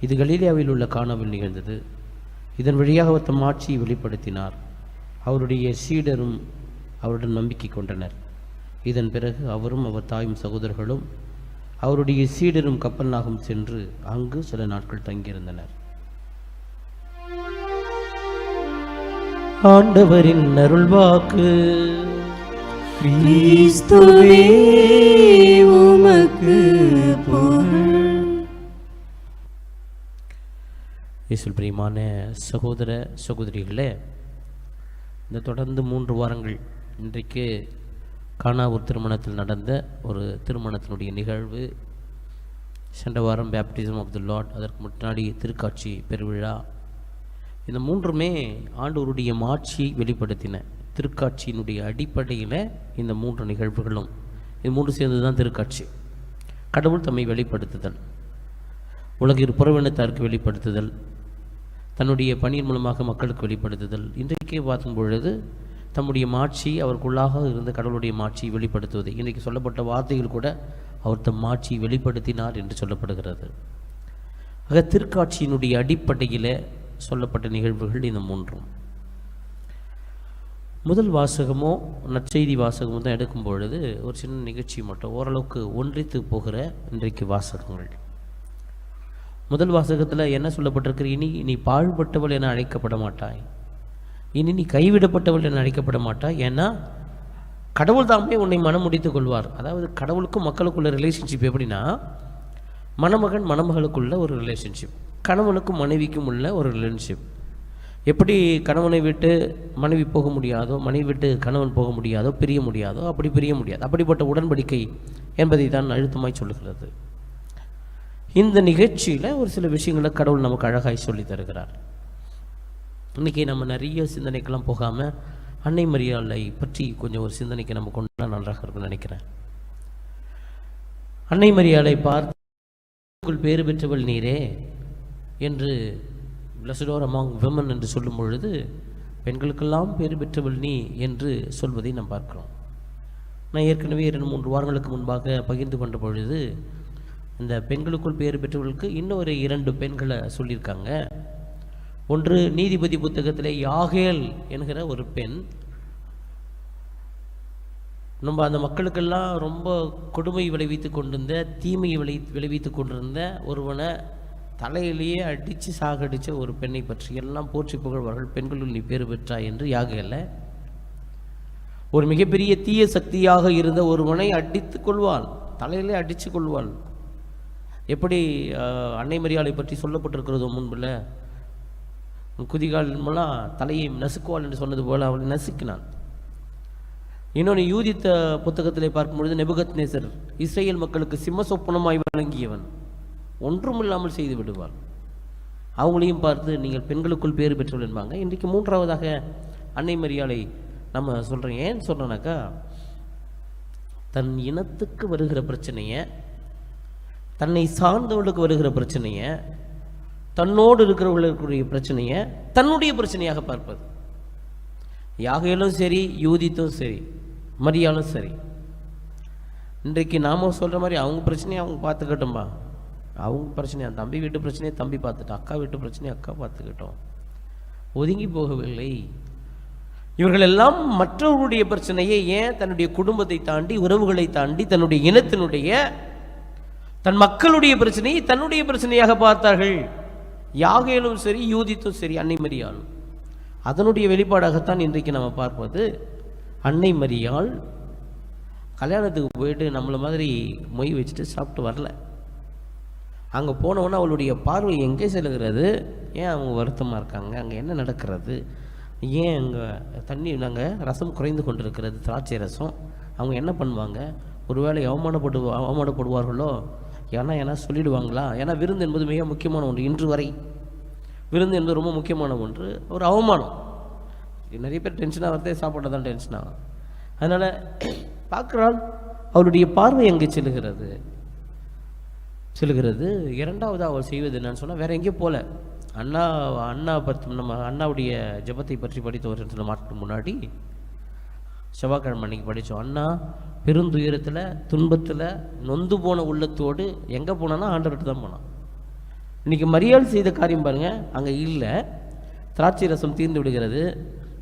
இது கலிலேயாவில் உள்ள கானாவில் நிகழ்ந்தது. இதன் வழியாக அவர் தம் ஆட்சியை வெளிப்படுத்தினார். அவருடைய சீடரும் அவருடன் நம்பிக்கை கொண்டனர். இதன் பிறகு அவரும் அவர் தாயும் சகோதரர்களும் அவருடைய சீடரும் கப்பர்நாகும் சென்று அங்கு சில நாட்கள் தங்கியிருந்தனர். ஆண்டவரின் அருள்வாக்கு. கிறிஸ்துவே உமக்கு புகழ். இயேசுவில் பிரியமான சகோதர சகோதரிகளே, இந்த தொடர்ந்து 3 வாரங்கள் இன்றைக்கு கானாவூர் திருமணத்தில் நடந்த ஒரு திருமணத்தினுடைய நிகழ்வு. சென்ற வாரம் பேப்டிசம் ஆஃப் தி லார்ட், அதற்கு முன்னாடி திருக்காட்சி பெருவிழா. இந்த 3மே ஆண்டவருடைய மாட்சியை வெளிப்படுத்தின. திருக்காட்சியினுடைய அடிப்படையில் இந்த 3 நிகழ்வுகளும், இது 3 சேர்ந்து தான் திருக்காட்சி. கடவுள் தம்மை வெளிப்படுத்துதல், உலகில் புறவினத்தாருக்கு வெளிப்படுத்துதல், தன்னுடைய பணியின் மூலமாக மக்களுக்கு வெளிப்படுத்துதல். இன்றைக்கே பார்க்கும் பொழுது தம்முடைய மாட்சி, அவருக்குள்ளாக இருந்த கடவுளுடைய மாட்சியை வெளிப்படுத்துவது. இன்றைக்கு சொல்லப்பட்ட வார்த்தைகள் கூட அவர் தம் மாட்சியை வெளிப்படுத்தினார் என்று சொல்லப்படுகிறது. ஆக திருக்காட்சியினுடைய அடிப்படையில் சொல்லப்பட்ட நிகழ்வுகள் இந்த 3. முதல் வாசகமோ நற்செய்தி வாசகமோ தான் எடுக்கும் பொழுது ஒரு சின்ன நிகழ்ச்சி மட்டும் ஓரளவுக்கு ஒன்றித்து போகிற இன்றைக்கு வாசகங்கள். முதல் வாசகத்தில் என்ன சொல்லப்பட்டிருக்கு? இனி நீ பாழ்பட்டவள் என அழைக்கப்பட மாட்டாய், இனி நீ கைவிடப்பட்டவள் என அழைக்கப்பட மாட்டாய், ஏன்னா கடவுள் தாமே உன்னை மனம் முடித்துக் கொள்வார். அதாவது கடவுளுக்கும் மக்களுக்குள்ள ரிலேஷன்ஷிப் எப்படின்னா, மணமகன் மணமகளுக்குள்ள ஒரு ரிலேஷன்ஷிப், கணவனுக்கும் மனைவிக்கும் உள்ள ஒரு ரிலேஷன்ஷிப். எப்படி கணவனை விட்டு மனைவி போக முடியாதோ, மனைவி விட்டு கணவன் போக முடியாதோ, பிரிய முடியாதோ, அப்படி பிரிய முடியாது. அப்படிப்பட்ட உடன்படிக்கை என்பதை தான் அழுத்தமாய் சொல்லுகிறது. இந்த நிகழ்ச்சியில் ஒரு சில விஷயங்களை கடவுள் நமக்கு அழகாய் சொல்லி தருகிறார். இன்றைக்கி நம்ம நிறைய சிந்தனைக்கெல்லாம் போகாமல் அன்னை மரியாளை பற்றி கொஞ்சம் ஒரு சிந்தனைக்கு நம்ம கொண்டா நன்றாக இருக்கும்னு நினைக்கிறேன். அன்னை மரியாளை பார்த்து பேறு பெற்றவள் நீரே என்று blessed are among women என்று சொல்லும் பொழுது பெண்களுக்கெல்லாம் பேறு பெற்றவள் நீ என்று சொல்வதை நாம் பார்க்கிறோம். நான் ஏற்கனவே 2-3 வாரங்களுக்கு முன்பாக பகிர்ந்து கொண்ட பொழுது இந்த பெண்களுக்குள் பேறு பெற்றவர்களுக்கு இன்னொரு 2 பெண்களை சொல்லியிருக்காங்க. ஒன்று நீதிபதி புத்தகத்திலே யாகேல் என்கிற ஒரு பெண். நம்ம அந்த மக்களுக்கெல்லாம் ரொம்ப கொடுமை விளைவித்து கொண்டிருந்த, தீமையை விளைவித்து கொண்டிருந்த ஒருவனை தலையிலேயே அடித்து சாகடித்த ஒரு பெண்ணை பற்றி எல்லாம் போற்றி புகழ்வார்கள். பெண்களுள் நீ பேறு பெற்றாய் என்று யாகேல. ஒரு மிகப்பெரிய தீய சக்தியாக இருந்த ஒருவனை அடித்து கொள்வாள், தலையிலே அடித்து கொள்வாள். எப்படி அன்னை மரியாதை பற்றி சொல்லப்பட்டிருக்கிறதோ முன்பில், குதிகால் மூலம் தலையை நசுக்குவாள் என்று சொன்னது போல அவளை நசுக்கினான். இன்னொன்று யூதித்த புத்தகத்திலே பார்க்கும்பொழுது நெபுகத்நேசர் இஸ்ரேல் மக்களுக்கு சிம்ம சொப்பனமாய் வழங்கியவன் ஒன்றுமில்லாமல் செய்து விடுவாள். அவங்களையும் பார்த்து நீங்கள் பெண்களுக்குள் பேறு பெற்றவள் என்பாங்க. இன்றைக்கு மூன்றாவதாக அன்னை மரியாதை நம்ம சொல்கிறோம். ஏன் சொல்கிறோன்னாக்கா, தன் இனத்துக்கு வருகிற பிரச்சனையை, தன்னை சார்ந்தவர்களுக்கு வருகிற பிரச்சனையை, தன்னோடு இருக்கிறவர்களுக்குரிய பிரச்சனையை தன்னுடைய பிரச்சனையாக பார்ப்பது. யாகையிலும் சரி, யூதித்தும் சரி, மரியாலும் சரி. இன்றைக்கு நாம சொல்கிற மாதிரி அவங்க பிரச்சனையை அவங்க பார்த்துக்கட்டும்பா, அவங்க பிரச்சனையா, தம்பி வீட்டு பிரச்சனையை தம்பி பார்த்துட்டோம், அக்கா வீட்டு பிரச்சனையை அக்கா பார்த்துக்கிட்டோம், ஒதுங்கி போகவில்லை. இவர்கள் எல்லாம் மற்றவர்களுடைய பிரச்சனையை, ஏன் தன்னுடைய குடும்பத்தை தாண்டி, உறவுகளை தாண்டி, தன்னுடைய இனத்தினுடைய, தன் மக்களுடைய பிரச்சனையை தன்னுடைய பிரச்சனையாக பார்த்தார்கள். யாகேலும் சரி, யூதித்தும் சரி, அன்னை மரியாளும். அதனுடைய வெளிப்பாடாகத்தான் இன்றைக்கு நம்ம பார்ப்பது. அன்னை மரியாள் கல்யாணத்துக்கு போயிட்டு நம்மளை மாதிரி மொய் வச்சுட்டு சாப்பிட்டு வரல. அங்கே போனவொன்னே அவளுடைய பார்வை எங்கே செல்கிறது? ஏன் அவங்க வருத்தமாக இருக்காங்க? அங்கே என்ன நடக்கிறது? ஏன் அங்கே தண்ணி நாங்கள் ரசம் குறைந்து கொண்டிருக்கிறது, திராட்சை ரசம்? அவங்க என்ன பண்ணுவாங்க? ஒருவேளை அவமானப்படுவார்களோ? ஏன்னா சொல்லிடுவாங்களா? ஏன்னா விருந்து என்பது மிக முக்கியமான ஒன்று. இன்று வரை விருந்து என்பது ரொம்ப முக்கியமான ஒன்று. ஒரு அவமானம். நிறைய பேர் டென்ஷனாக வரதே சாப்பாட்டை தான் டென்ஷனாகும். அதனால் பார்க்குறாள், அவளுடைய பார்வை எங்கே செல்லுகிறது? இரண்டாவது அவள் செய்வது என்னன்னு சொன்னால், வேறு எங்கேயும் போகல. அண்ணா பற்றி நம்ம அண்ணாவுடைய ஜெபத்தை பற்றி படித்த ஒரு சில நாட்களுக்கு முன்னாடி செவ்வாய்க்கிழமை அன்னைக்கு படித்தோம். அண்ணா பெருந்துயரத்தில், துன்பத்தில், நொந்து போன உள்ளத்தோடு எங்கே போனான்னா ஆண்டவர்கிட்ட தான் போனான். இன்றைக்கி மரியாள் செய்த காரியம் பாருங்கள், அங்கே இல்லை, திராட்சை ரசம் தீர்ந்து விடுகிறது,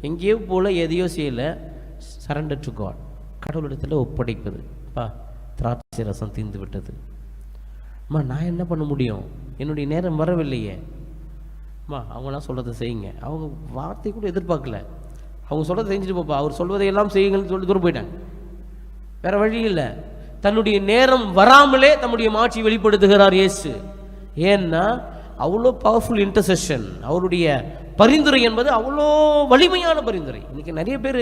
எங்கேயோ போல் எதையோ செய்யலை, சரண்டர் டு காட், கடவுளிடத்தில் ஒப்படைப்பது. திராட்சை ரசம் தீர்ந்து விட்டது, அம்மா நான் என்ன பண்ண முடியும், என்னுடைய நேரம் வரவில்லையே. அம்மா அவங்களாம் சொல்கிறத செய்யுங்க. அவங்க வார்த்தை கூட எதிர்பார்க்கல, அவங்க சொல்கிறத செஞ்சுட்டு போப்பா, அவர் சொல்வதையெல்லாம் செய்யுங்கன்னு சொல்லி தூரம் போயிட்டாங்க. வேற வழி இல்லை. தன்னுடைய நேரம் வராமலே தன்னுடைய மாட்சி வெளிப்படுத்துகிறார் இயேசு. ஏன்னா அவ்வளோ பவர்ஃபுல் இன்டர்செஷன். அவருடைய பரிந்துரை என்பது அவ்வளோ வலிமையான பரிந்துரை. இன்றைக்கி நிறைய பேர்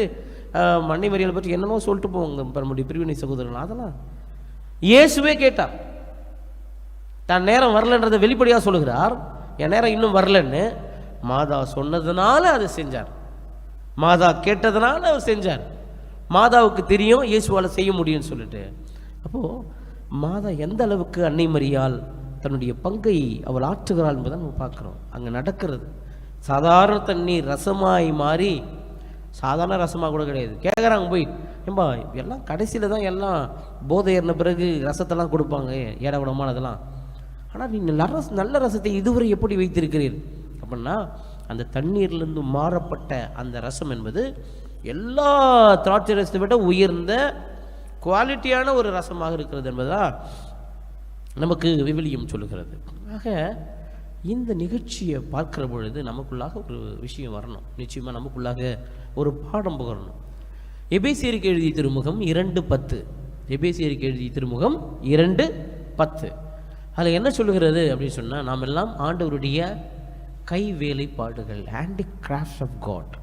அன்னை மரியாதை பற்றி என்னமோ சொல்லிட்டு போவாங்க நம்முடைய பிரிவினை சகோதரர்கள். அதெல்லாம் இயேசுவே கேட்டார். தான் நேரம் வரலன்றதை வெளிப்படையாக சொல்லுகிறார். என் நேரம் இன்னும் வரலன்னு மாதா சொன்னதுனால அதை செஞ்சார். மாதா கேட்டதுனால அவர் செஞ்சார். மாதாவுக்கு தெரியும் இயேசுவால் செய்ய முடியும்னு சொல்லிட்டு. அப்போது மாதா எந்த அளவுக்கு அன்னை மரியாள் தன்னுடைய பங்கை அவள் ஆற்றுகிறாள் என்பதை நம்ம பார்க்குறோம். அங்கே நடக்கிறது சாதாரண தண்ணீர் ரசமாய் மாறி, சாதாரண ரசமாக கூட கிடையாது. கேட்குறாங்க போய், ஏம்பா எல்லாம் கடைசியில் தான் எல்லாம் போதை ஏறின பிறகு ரசத்தெல்லாம் கொடுப்பாங்க, ஏட விடமானதெல்லாம். ஆனால் நீங்கள் நல்ல ரசத்தை இதுவரை எப்படி வைத்திருக்கிறீர் அப்படின்னா, அந்த தண்ணீர்லேருந்து மாறப்பட்ட அந்த ரசம் என்பது எல்லா திராட்சை ரசத்தை விட உயர்ந்த குவாலிட்டியான ஒரு ரசமாக இருக்கிறது என்பதுதான் நமக்கு விவிலியம் சொல்லுகிறது. ஆக இந்த நிகழ்ச்சியை பார்க்கிற பொழுது நமக்குள்ளாக ஒரு விஷயம் வரணும். நிச்சயமாக நமக்குள்ளாக ஒரு பாடம் புகரணும். எபேசியருக்கு எழுதிய திருமுகம் 2:10. எபேசியருக்கு எழுதிய திருமுகம் 2:10. அதில் என்ன சொல்லுகிறது அப்படின்னு சொன்னால், நாம் எல்லாம் ஆண்டவருடைய கைவேலைப்பாடுகள், ஹேண்டிகிராஃப்ட்ஸ் ஆஃப் காட்.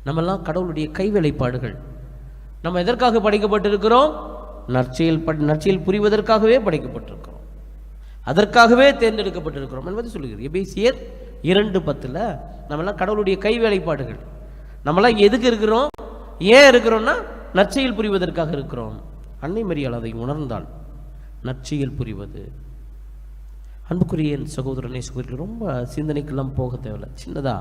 நம்மெல்லாம் கடவுளுடைய கைவேலைப்பாடுகள். நம்ம எதற்காக படைக்கப்பட்டிருக்கிறோம்? நற்செயல் புரிவதற்காகவே படைக்கப்பட்டிருக்கிறோம், அதற்காகவே தேர்ந்தெடுக்கப்பட்டிருக்கிறோம் என்பதை சொல்லுகிறது. எபேசியர் 2:10 நம்மெல்லாம் கடவுளுடைய கைவேலைப்பாடுகள். நம்மளாம் எதுக்கு இருக்கிறோம்? ஏன் இருக்கிறோம்னா நற்செயல் புரிவதற்காக இருக்கிறோம். அன்னை மரியாள் அதை உணர்ந்தாள். நற்செயல் புரிவது. அன்புக்குரிய சகோதரனே சகோதரி, ரொம்ப சிந்தனைக்கெல்லாம் போக தேவையில்லை. சின்னதா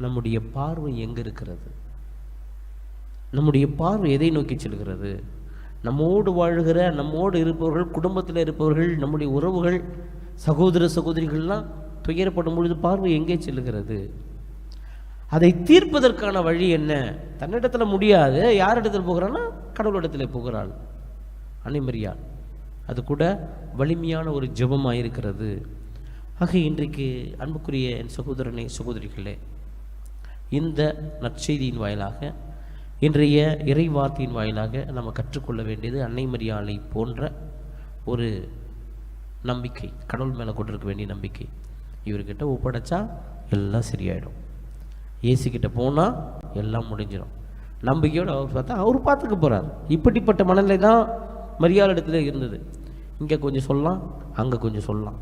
நம்முடைய பார்வை எங்கே இருக்கிறது? நம்முடைய பார்வை எதை நோக்கி செல்கிறது? நம்மோடு வாழ்கிற, நம்மோடு இருப்பவர்கள், குடும்பத்தில் இருப்பவர்கள், நம்முடைய உறவுகள், சகோதர சகோதரிகள்லாம் துயரப்படும் பொழுது பார்வை எங்கே செல்லுகிறது? அதை தீர்ப்பதற்கான வழி என்ன? தன்னிடத்தில் முடியாது, யாரிடத்தில் போகிறான்னா கடவுளிடத்தில் போகிறாள் அன்னை மரியாள். அது கூட வலிமையான ஒரு ஜெபமாக இருக்கிறது. ஆக இன்றைக்கு அன்புக்குரிய என் சகோதரனே சகோதரிகளே, இந்த நற்செய்தியின் வாயிலாக இன்றைய இறை வார்த்தையின் வாயிலாக நம்ம கற்றுக்கொள்ள வேண்டியது அன்னை மரியாளை போன்ற ஒரு நம்பிக்கை, கடவுள் மேலே கொண்டிருக்க வேண்டிய நம்பிக்கை. இவர்கிட்ட ஒப்படைச்சா எல்லாம் சரியாயிடும், ஏசுக்கிட்ட போனால் எல்லாம் முடிஞ்சிடும், நம்பிக்கையோடு அவர் பார்த்தா அவர் பார்த்துக்க போகிறார். இப்படிப்பட்ட மனநிலை தான் மரியாள் இடத்துல இருந்தது. இங்கே கொஞ்சம் சொல்லலாம், அங்கே கொஞ்சம் சொல்லலாம்,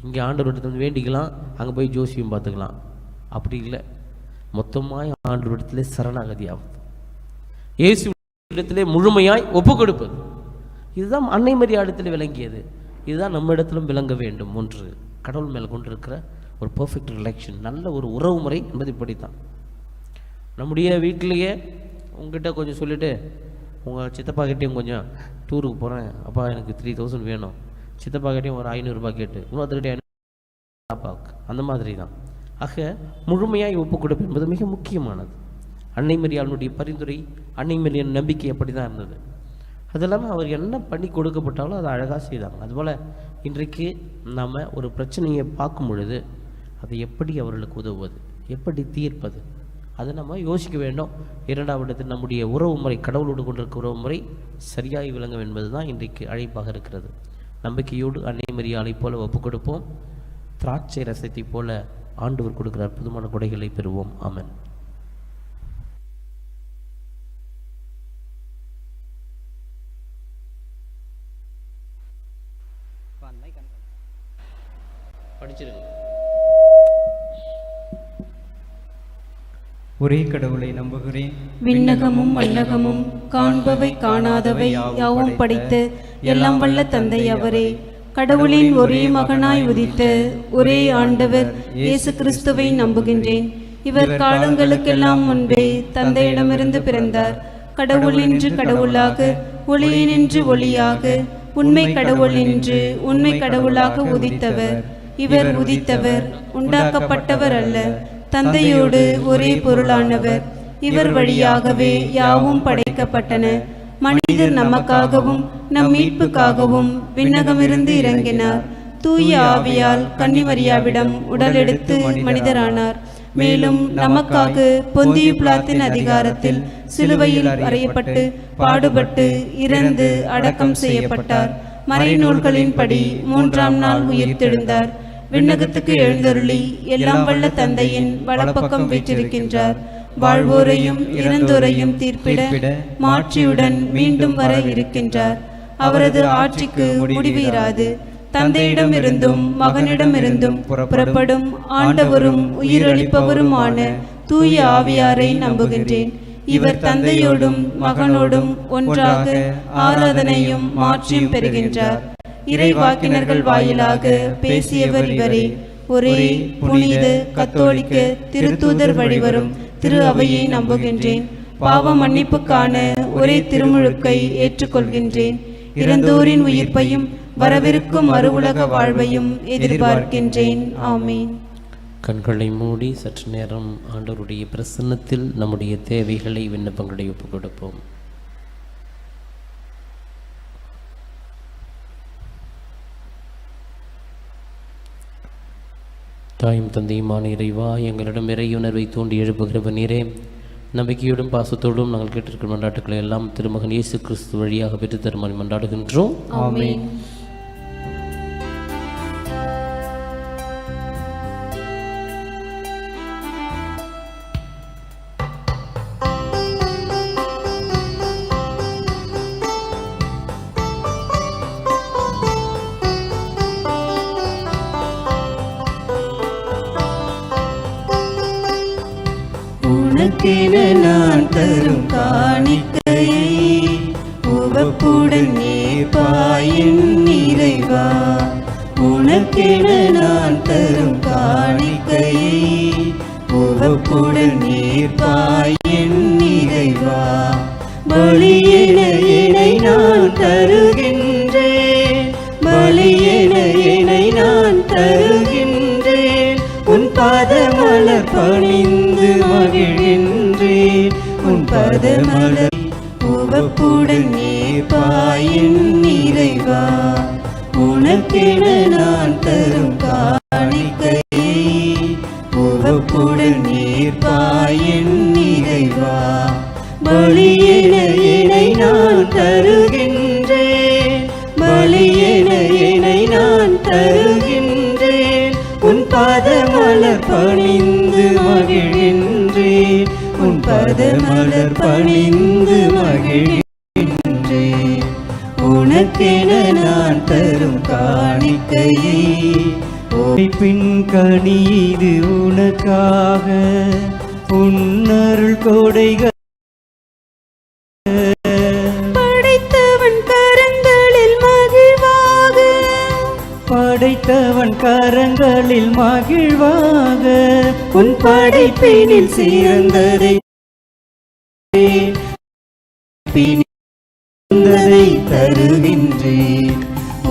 இங்கே ஆண்டவரிடத்துல வந்து வேண்டிக்கலாம், அங்கே போய் ஜோசியம் பார்த்துக்கலாம். அப்படி இல்லை, மொத்தமாய் ஆண்டவரிடத்துல சரணாகதி ஆகுது, இயேசு இடத்திலே முழுமையாய் ஒப்பு கொடுப்பது. இதுதான் அன்னை மரியாளிடத்தில் விளங்கியது. இதுதான் நம்ம இடத்திலும் விளங்க வேண்டும். ஒன்று, கடவுள் மேலே கொண்டிருக்கிற ஒரு பர்ஃபெக்ட் ரிலேஷன், நல்ல ஒரு உறவு முறை என்பது இப்படித்தான். நம்முடைய வீட்டிலேயே உங்ககிட்ட கொஞ்சம் சொல்லிவிட்டு உங்கள் சித்தப்பா கிட்டேயும் கொஞ்சம் டூருக்கு போகிறேன் அப்பா எனக்கு 3000 வேணும், சித்தப்பா கிட்டேயும் ஒரு 500 ரூபாய் கேட்டு இன்னொருத்தர்கிட்ட 500 அப்பாவுக்கு, அந்த மாதிரி தான். ஆக முழுமையாய் ஒப்பு கொடுப்பு என்பது மிக முக்கியமானது. அன்னை மரியாளுடைய பரிந்துரை, அன்னை மரியாள் நம்பிக்கை அப்படி தான் இருந்தது. அது இல்லாமல் அவர் என்ன பண்ணி கொடுக்கப்பட்டாலும் அதை அழகாக செய்தாங்க. அதுபோல் இன்றைக்கு நாம் ஒரு பிரச்சனையை பார்க்கும் பொழுது அதை எப்படி அவர்களுக்கு உதவுவது, எப்படி தீர்ப்பது, அதை நம்ம யோசிக்க வேண்டும். இரண்டாவது, நம்முடைய உறவு முறை, கடவுளோடு கொண்டிருக்க உறவு முறை சரியாகி விளங்கும் என்பது தான் இன்றைக்கு அழைப்பாக இருக்கிறது. நம்பிக்கையோடு அன்னை மரியாளை போல ஒப்பு கொடுப்போம். திராட்சை ரசத்தை போல ஆண்டவர் கொடுக்கிற அற்புதமான கொடைகளை பெறுவோம். ஆமென். படிச்சிருங்க. ஒரே கடவுளை நம்புகிறேன், விண்ணகமும் மண்ணகமும் காண்பவை காணாதவை யாவும் படைத்து எல்லாம் வல்ல தந்தை அவரே. கடவுளின் ஒரே மகனாய் உதித்த ஒரே ஆண்டவர் இயேசு கிறிஸ்துவை நம்புகின்றேன். இவர் காலங்களுக்கெல்லாம் முன்பே தந்தையிடமிருந்து பிறந்தார். கடவுள் என்று கடவுளாக, ஒளியினின்று ஒளியாக, உண்மை கடவுள் என்று உண்மை கடவுளாக உதித்தவர். இவர் உதித்தவர், உண்டாக்கப்பட்டவர் அல்ல, தந்தையோடு ஒரே பொருளானவர். இவர் வழியாகவே யாவும் படைக்கப்பட்டன. மனிதர் நமக்காகவும் நம் மீட்புக்காகவும் விண்ணகமிருந்து இறங்கினார். தூய ஆவியால் கன்னிமரியாவிடம் உடலெடுத்து மனிதரானார். மேலும் நமக்காக பொந்தியு பிலாத்தின் அதிகாரத்தில் சிலுவையில் அறையப்பட்டு பாடுபட்டு இறந்து அடக்கம் செய்யப்பட்டார். மறைநூல்களின்படி 3ஆம் நாள் உயிர்த்தெழுந்தார். விண்ணகத்துக்கு எழுந்தருளி எல்லாம் வல்ல தந்தையின் வலப்பக்கம் வீற்றிருக்கின்றார். வாழ்வோரையும் இறந்தோரையும் தீர்ப்பிட மாட்சியுடன் மீண்டும் வர இருக்கின்றார். அவரது ஆட்சிக்கு முடிவு இராது. தந்தையிடமிருந்தும் மகனிடமிருந்தும் புறப்படும் ஆண்டவரும் உயிரளிப்பவருமான தூய ஆவியாரை நம்புகின்றேன். இவர் தந்தையோடும் மகனோடும் ஒன்றாக ஆராதனையும் மாற்றியும் பெறுகின்றார். இறைவாக்கினர்கள் வாயிலாக பேசியவர் இவரே. ஒரே புனித கத்தோலிக்க திருத்தூதர் வழிவரும் திரு அவையை நம்புகின்றேன். பாவ மன்னிப்புக்கான ஒரே திருமுழுக்கை ஏற்றுக்கொள்கின்றேன். இறந்தோரின் உயிர்ப்பையும் வரவிருக்கும் மறு உலக வாழ்வையும் எதிர்பார்க்கின்றேன். ஆமீன். கண்களை மூடி சற்று நேரம் ஆண்டவருடைய பிரசன்னத்தில் நம்முடைய தேவைகளை, விண்ணப்பங்களை ஒப்புக் கொடுப்போம். தாயும் தந்தையுமான இறைவா, எங்களிடம் இறையுணர்வை தூண்டி எழுப்புகிறவர் நீரே. நம்பிக்கையோடும் பாசத்தோடும் நாங்கள் கேட்டிருக்கிற மன்றாட்டுக்களை எல்லாம் திருமகன் இயேசு கிறிஸ்து வழியாக பெற்று தருமாறி மன்றாடுகின்றோம். ஆமென். உனக்கென நான் தரும் காணிக்கையை உவப்புடன் ஏற்பாயின் இறைவா. உனக்கென நான் தரும் காணிக்கையை உவப்புடன் ஏற்பாயின் இறைவா. பலியென என்னை நான் தருகின்றேன், பலியென என்னை நான் தருகின்றேன். உன் பாதமலர் பணிந்து மகிழ்கின்றேன். உன் பாதமலர் உவப்புடன் ஏற்பாயின் இறைவா. உனக்கென நான் தரும் காணிக்கையை உவப்புடன் ஏற்பாயின் இறைவா. உன் பாதமலர் பணிந்து மகிழ்கின்றேன், உன் பாதமலர் பணிந்து மகிழ்கின்றேன். உனக்கென நான் தரும் காணிக்கையை பின் கனி இது உனக்காக உன்னருள் கொடைகள் படைத்தவன் கரங்களில் மகிழ்வாக, படைத்தவன் கரங்களில் மகிழ்வாக உன் படைப்பினில் சிறந்ததை தருகின்றேன்.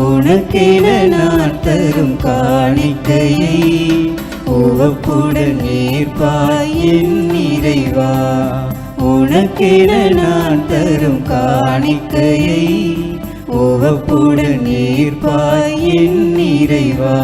உனக்கென நான் தரும் காணிக்கையை உவப்புடன் ஏற்பாய் என் இறைவா. உனக்கென நான் தரும் காணிக்கையை உவப்புடன் ஏற்பாய் என் இறைவா.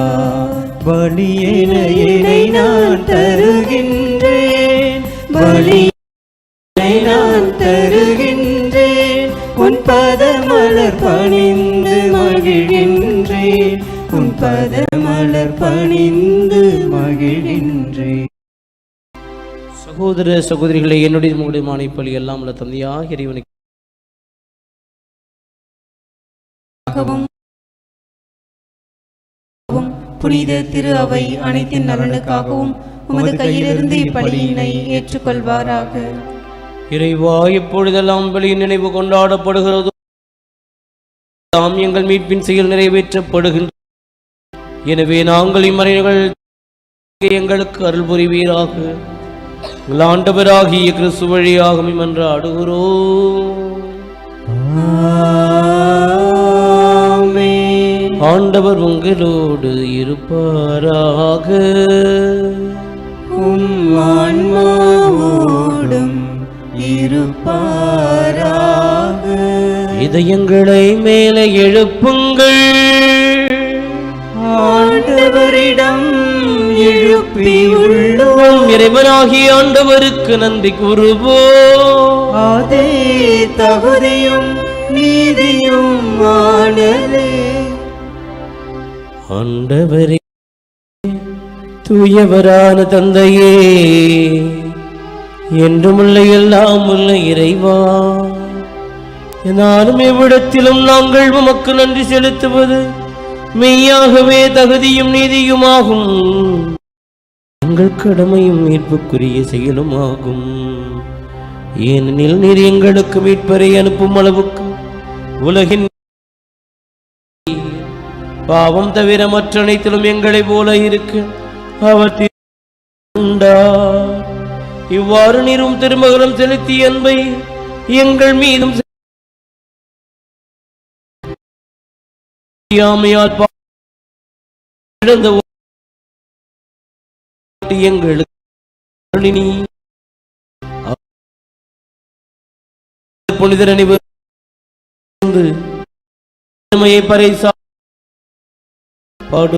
பலியென என்னை நான் தருகின்றேன், பலியென நான் தருகின்றேன். உன் பதமலர் பணிந்து மகிழ்கின்றேன், உன் பதமலர் பணிந்து மகிழ்கின்றேன். சகோதர சகோதரிகளை, என்னுடைய உங்களுடைய மானிப்பலி எல்லாம் உள்ள தந்தையாக இறைவனுக்கு புனித திரு அவை அனைத்தின் நலனுக்காகவும் உமது கையிலிருந்து இப்பலியினை ஏற்றுக்கொள்வாராக. இறைவா, எப்பொழுதெல்லாம் பலியின் நினைவு கொண்டாடப்படுகிறதோ நாம் எங்கள் மீட்பின் செயல் நிறைவேற்றப்படுகின்றன. எனவே நாங்கள் இம்மறைகள் எங்களுக்கு அருள் புரிவீராக. எங்கள் ஆண்டவராகிய கிறிஸ்து வழியாக மன்றாடுகிறோம். ஆமென். ஆண்டவர் உங்களோடு இருப்பாராக. உம் ஆன்மாவோடும் இருப்பாராக. இதயங்களை மேலே எழுப்புங்கள். ஆண்டவரிடம் எழுப்பியுள்ளோம், இறைவனாகிய ஆண்டவருக்கு நன்றி கூறுவோம். அதே தகுதியும் நீதியும் ஆனதே. ஆண்டவரே, தூயவரான தந்தையே, என்றுமுள்ள எல்லாம் உள்ள இறைவா, என்னாலும் எவ்விடத்திலும் நாங்கள் உமக்கு நன்றி செலுத்துவது மெய்யாகவே தகுதியும் நீதியுமாகும். எங்கள் கடமையும் மீட்புக்குரிய செயலுமாகும். ஏனெனில் நீர் எங்களுக்கு மீட்பரை அனுப்பும் அளவுக்கு உலகின் பாவம் தவிர மற்ற அனைத்திலும் எங்களைப் போல இருக்க அவர் இவ்வாறு நீரும் திருமகனும் செலுத்திய அன்பை எங்கள் மீதும் எங்களுக்கு புனிதர் அணிவருமையை பறைசா பாடு.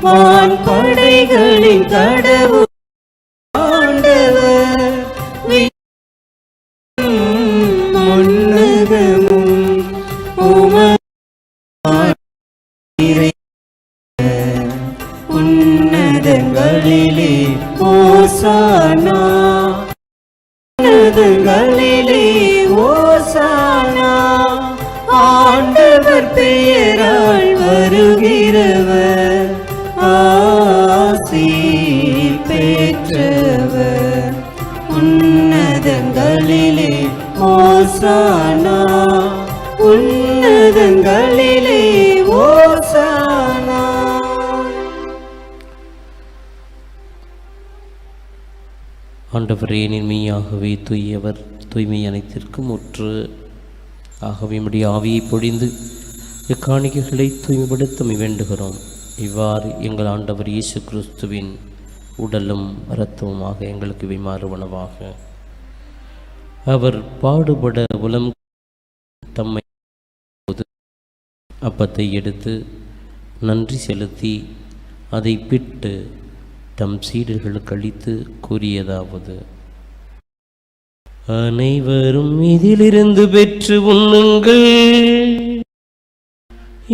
வான்படைகளின் கடவுள் ஆண்டவர், முன்னகமும் உன்னதங்களிலே ஓசானா, உன்னதங்களிலே ஓசானா. ஆண்டவர் பெயரால் வருகிறவர் ஆசி பெற்றவர். உன்னதங்களிலே ஓசானா, உன்னதங்களிலே ஓசானா. ஆண்டவரே, நீர் மெய்யாகவே தூயவர், தூய்மை அனைத்திற்கும் முற்று. ஆகவே நம்முடைய ஆவியை பொழிந்து இக்காணிக்கைகளை தூய்மைப்படுத்த வேண்டுகிறோம். இவ்வாறு எங்கள் ஆண்டவர் இயேசு கிறிஸ்துவின் உடலும் இரத்தமுமாக எங்களுக்கு இவை மாறுவனவாக. அவர் பாடுபட உலம் தம்மை அப்பத்தை எடுத்து நன்றி செலுத்தி அதை பிட்டு தம் சீடர்களுக்கு அளித்து கூறியதாவது: அனைவரும் இதிலிருந்து பெற்று உண்ணுங்கள்,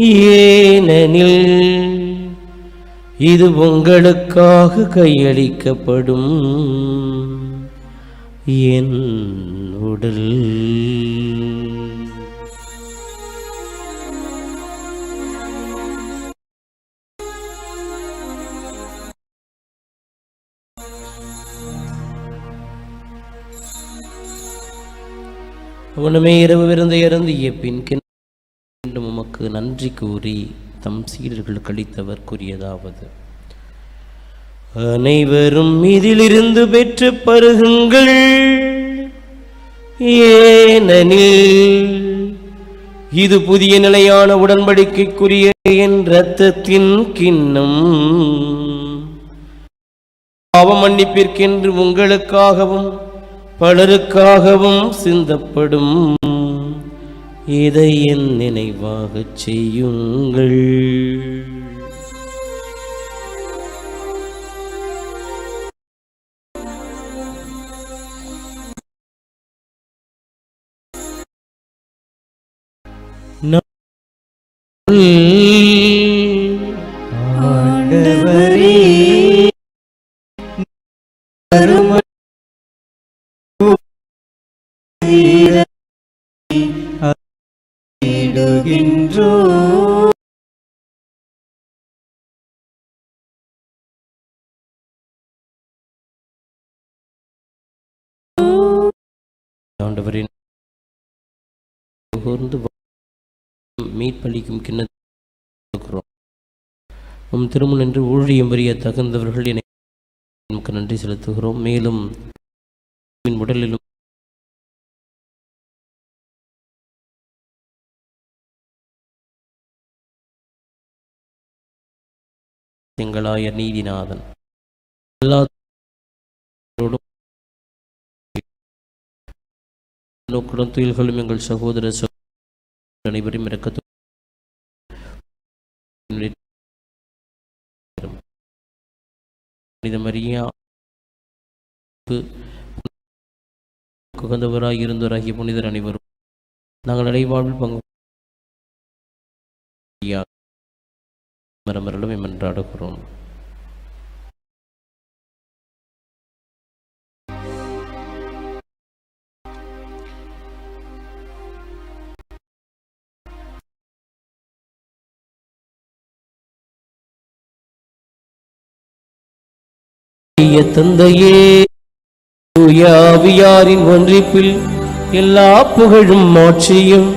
ஏனெனில் இது உங்களுக்காக கையளிக்கப்படும் என் உடல். அவனுமே இரவு விருந்து இறந்திய பின் மீண்டும் உமக்கு நன்றி கூறி தம் சீடர்கள் கழித்தவர் கூறியதாவது: அனைவரும் இதிலிருந்து பெற்று பருகுங்கள், ஏனெனில் இது புதிய நிலையான உடன்படிக்கைக்குரிய என் இரத்தத்தின் கிண்ணம். பாவ மன்னிப்பிற்கென்று உங்களுக்காகவும் பலருக்காகவும் சிந்தப்படும். இதை என் நினைவாகச் செய்யுங்கள். ஆண்டவரே, ஆண்டவரின் மீட்பளிக்கும் கிண்ணம் உம் திருமணம் என்று ஊழியம் புரிய தகுந்தவர்கள் என நமக்கு நன்றி செலுத்துகிறோம். மேலும் உடலிலும் எங்களாய நீதிநாதன் எல்லாரோடும் நோக்குடன் துயில்களும் எங்கள் சகோதர அனைவரும் இறக்கத்து மரியா குகந்தவராய் இருந்தவராகிய புனிதர் அனைவரும் நாங்கள் நடைவாழ்வில் பங்கு மரமரலும் எமன்றாடுகிறோம். தந்தையே, தூய ஆவியாரின் ஒன்றிப்பில் எல்லா புகழும் மாட்சியும்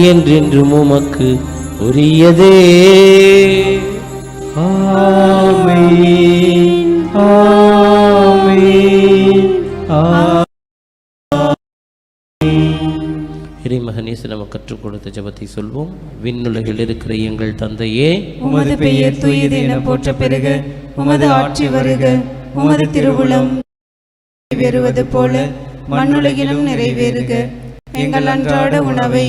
என்றென்றும் உமக்கு உரியதே. ஆமென், ஆமென், இறைமகன் இயேசு நமக்கு கற்றுக் கொடுத்த ஜெபத்தை சொல்வோம். விண்ணுலகில் இருக்கிற எங்கள் தந்தையே, உமது பெயர் தூயது என போற்ற பெருக, உமது ஆட்சி வருக, உமது திருவுளம் நிறைவேறுவது போல மண்ணுலகிலும் நிறைவேறுக. எங்கள் அன்றாட உணவை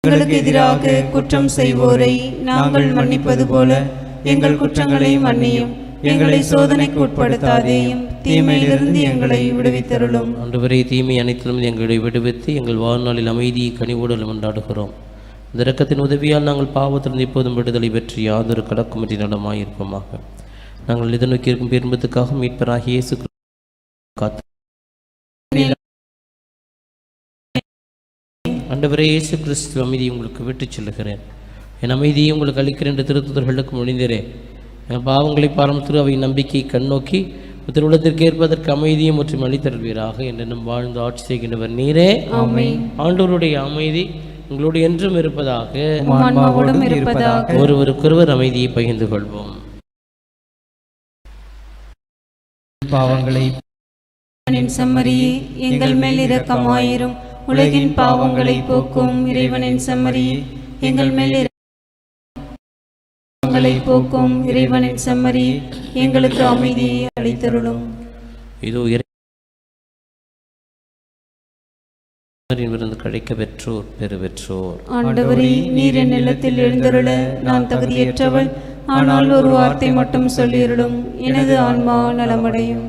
எங்களுக்கு எதிராக குற்றம் செய்வோரை நாங்கள் மன்னிப்பது போல எங்கள் குற்றங்களை மன்னியும். எங்களை சோதனைக்கு உட்படுத்தாதேயும், தீமையிலிருந்து எங்களை விடுவித்தருளும். ஆண்டவரே, தீமை அனைத்திலும் எங்களை விடுவித்து எங்கள் வாழ்நாளில் அமைதியை கனிவோடு கொண்டாடுகிறோம். இந்த இரக்கத்தின் உதவியால் நாங்கள் பாவத்திலிருந்து எப்போதும் விடுதலை பெற்று யாதொரு கடக்குமற்றி நலமாயிருப்போமாக. நாங்கள் இதை நோக்கி இருக்கும் பெரும்பத்துக்காக மீட்பராகிய இயேசு காத்து ஆண்டவரே இயேசு கிறிஸ்து அமைதியை உங்களுக்கு விட்டுச் செல்லுகிறேன், என் அமைதியை உங்களுக்கு அளிக்கிறேன் என்று திருத்துதர்களுக்கு முடிந்தரே. என் பாவங்களை பாரம் திரு அவை நம்பிக்கை கண்ணோக்கி திருவுலத்திற்கு ஏற்பதற்கு அமைதியை மற்றும் அளித்தருள்வீராக என்றும் வாழ்ந்து ஆட்சி செய்கின்றவர் நீரே. ஆண்டவருடைய அமைதி உங்களோடு என்றும் இருப்பதாக. ஒருவருக்கொருவர் அமைதியை பகிர்ந்து கொள்வோம். பாவங்களை செம்மறியே, எங்கள் மேல் இரக்கமாயிரும். உலகின் பாவங்களை போக்கும் இறைவனின் செம்மறியே, எங்கள் மேல் பாவங்களை போக்கும் இறைவனின் செம்மறியே, எங்களுக்கு அமைதியை அளித்தருளும். இதோ விருந்து கிடைக்க பெற்றோர் பெரு பெற்றோர். ஆண்டவரே, நீர் என் நிலத்தில் எழுந்தருள நான் தகுதியற்றவள், ஆனால் ஒரு வார்த்தை மட்டும் சொல்லிருளும், எனது ஆன்மா நலமடையும்.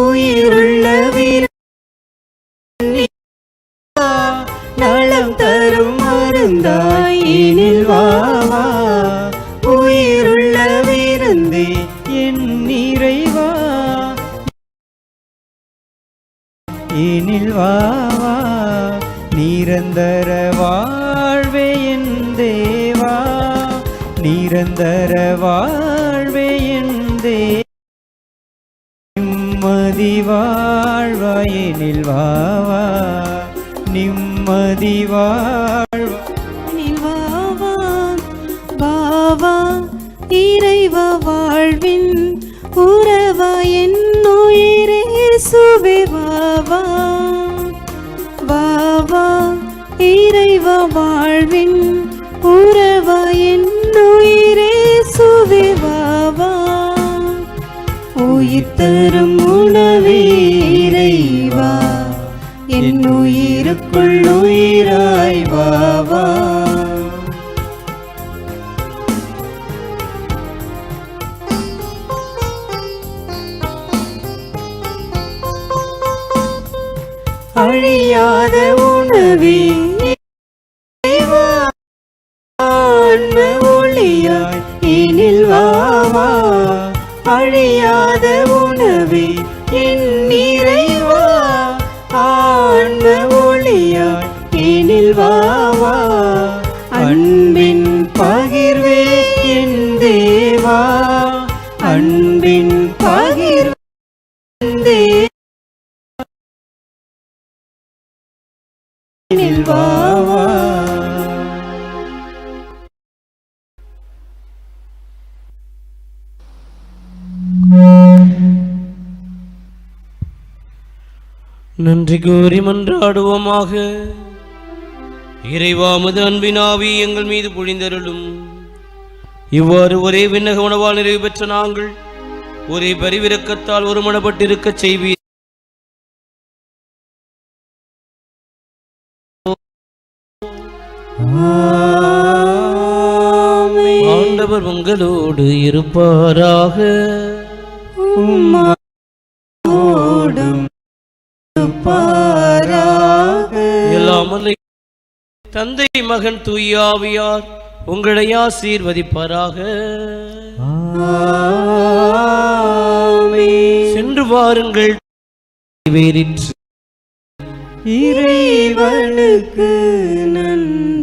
உயிருள்ள வீர நலம் தரும் மருந்தாயினில் வாவா. உயிருள்ள வீரந்தே என் நிறைவா எனில் வாவா. நிரந்தர வாழ்வே என் தேவா, நிரந்தர வாழ்வே என் தேவா. நிம்மதி வாழ்வாயினில் வாவா, நிம்மதி வாழ்வாயினில் வாவா. வாவா இறைவா வாழ்வின் உறவா என் உயிரே சுவே வாவா. வாவா இறைவா வாழ்வின் உறவா என் உயிரே சுவே வாவா. உயிர் தரும் உணவே இறைவா, என் உயிருக்குள் உயிராய் வாவா. அழியாத உணவே இறைவா, ஆன்ம ஒளியாய் எனில் வாவா. அழியாத உணவே என் நிறைவா, ஆன்ம ஒளியாய் எனில் வாவா. அன்பின் பகிர்வே என் தேவா, அன்பின் பகிர்வே என் தேவா. எனில் வாவா. நன்றி கூறி மன்றாடுவோமாக. இறைவாமது அன்பினாவி எங்கள் மீது பொழிந்தருளும். இவ்வாறு ஒரே விண்ணக உணவால் நிறைவு பெற்ற நாங்கள் ஒரே பரிவிரக்கத்தால் ஒருமனப்பட்டிருக்கச் செய்வீர். ஆண்டவர் உங்களோடு இருப்பாராக. எல்லாம் தந்தை மகன் தூய ஆவியார் உங்களை ஆசீர்வதிப்பாராக. சென்று வாருங்கள். வேறிற்று இறைவனுக்கு நன்றி.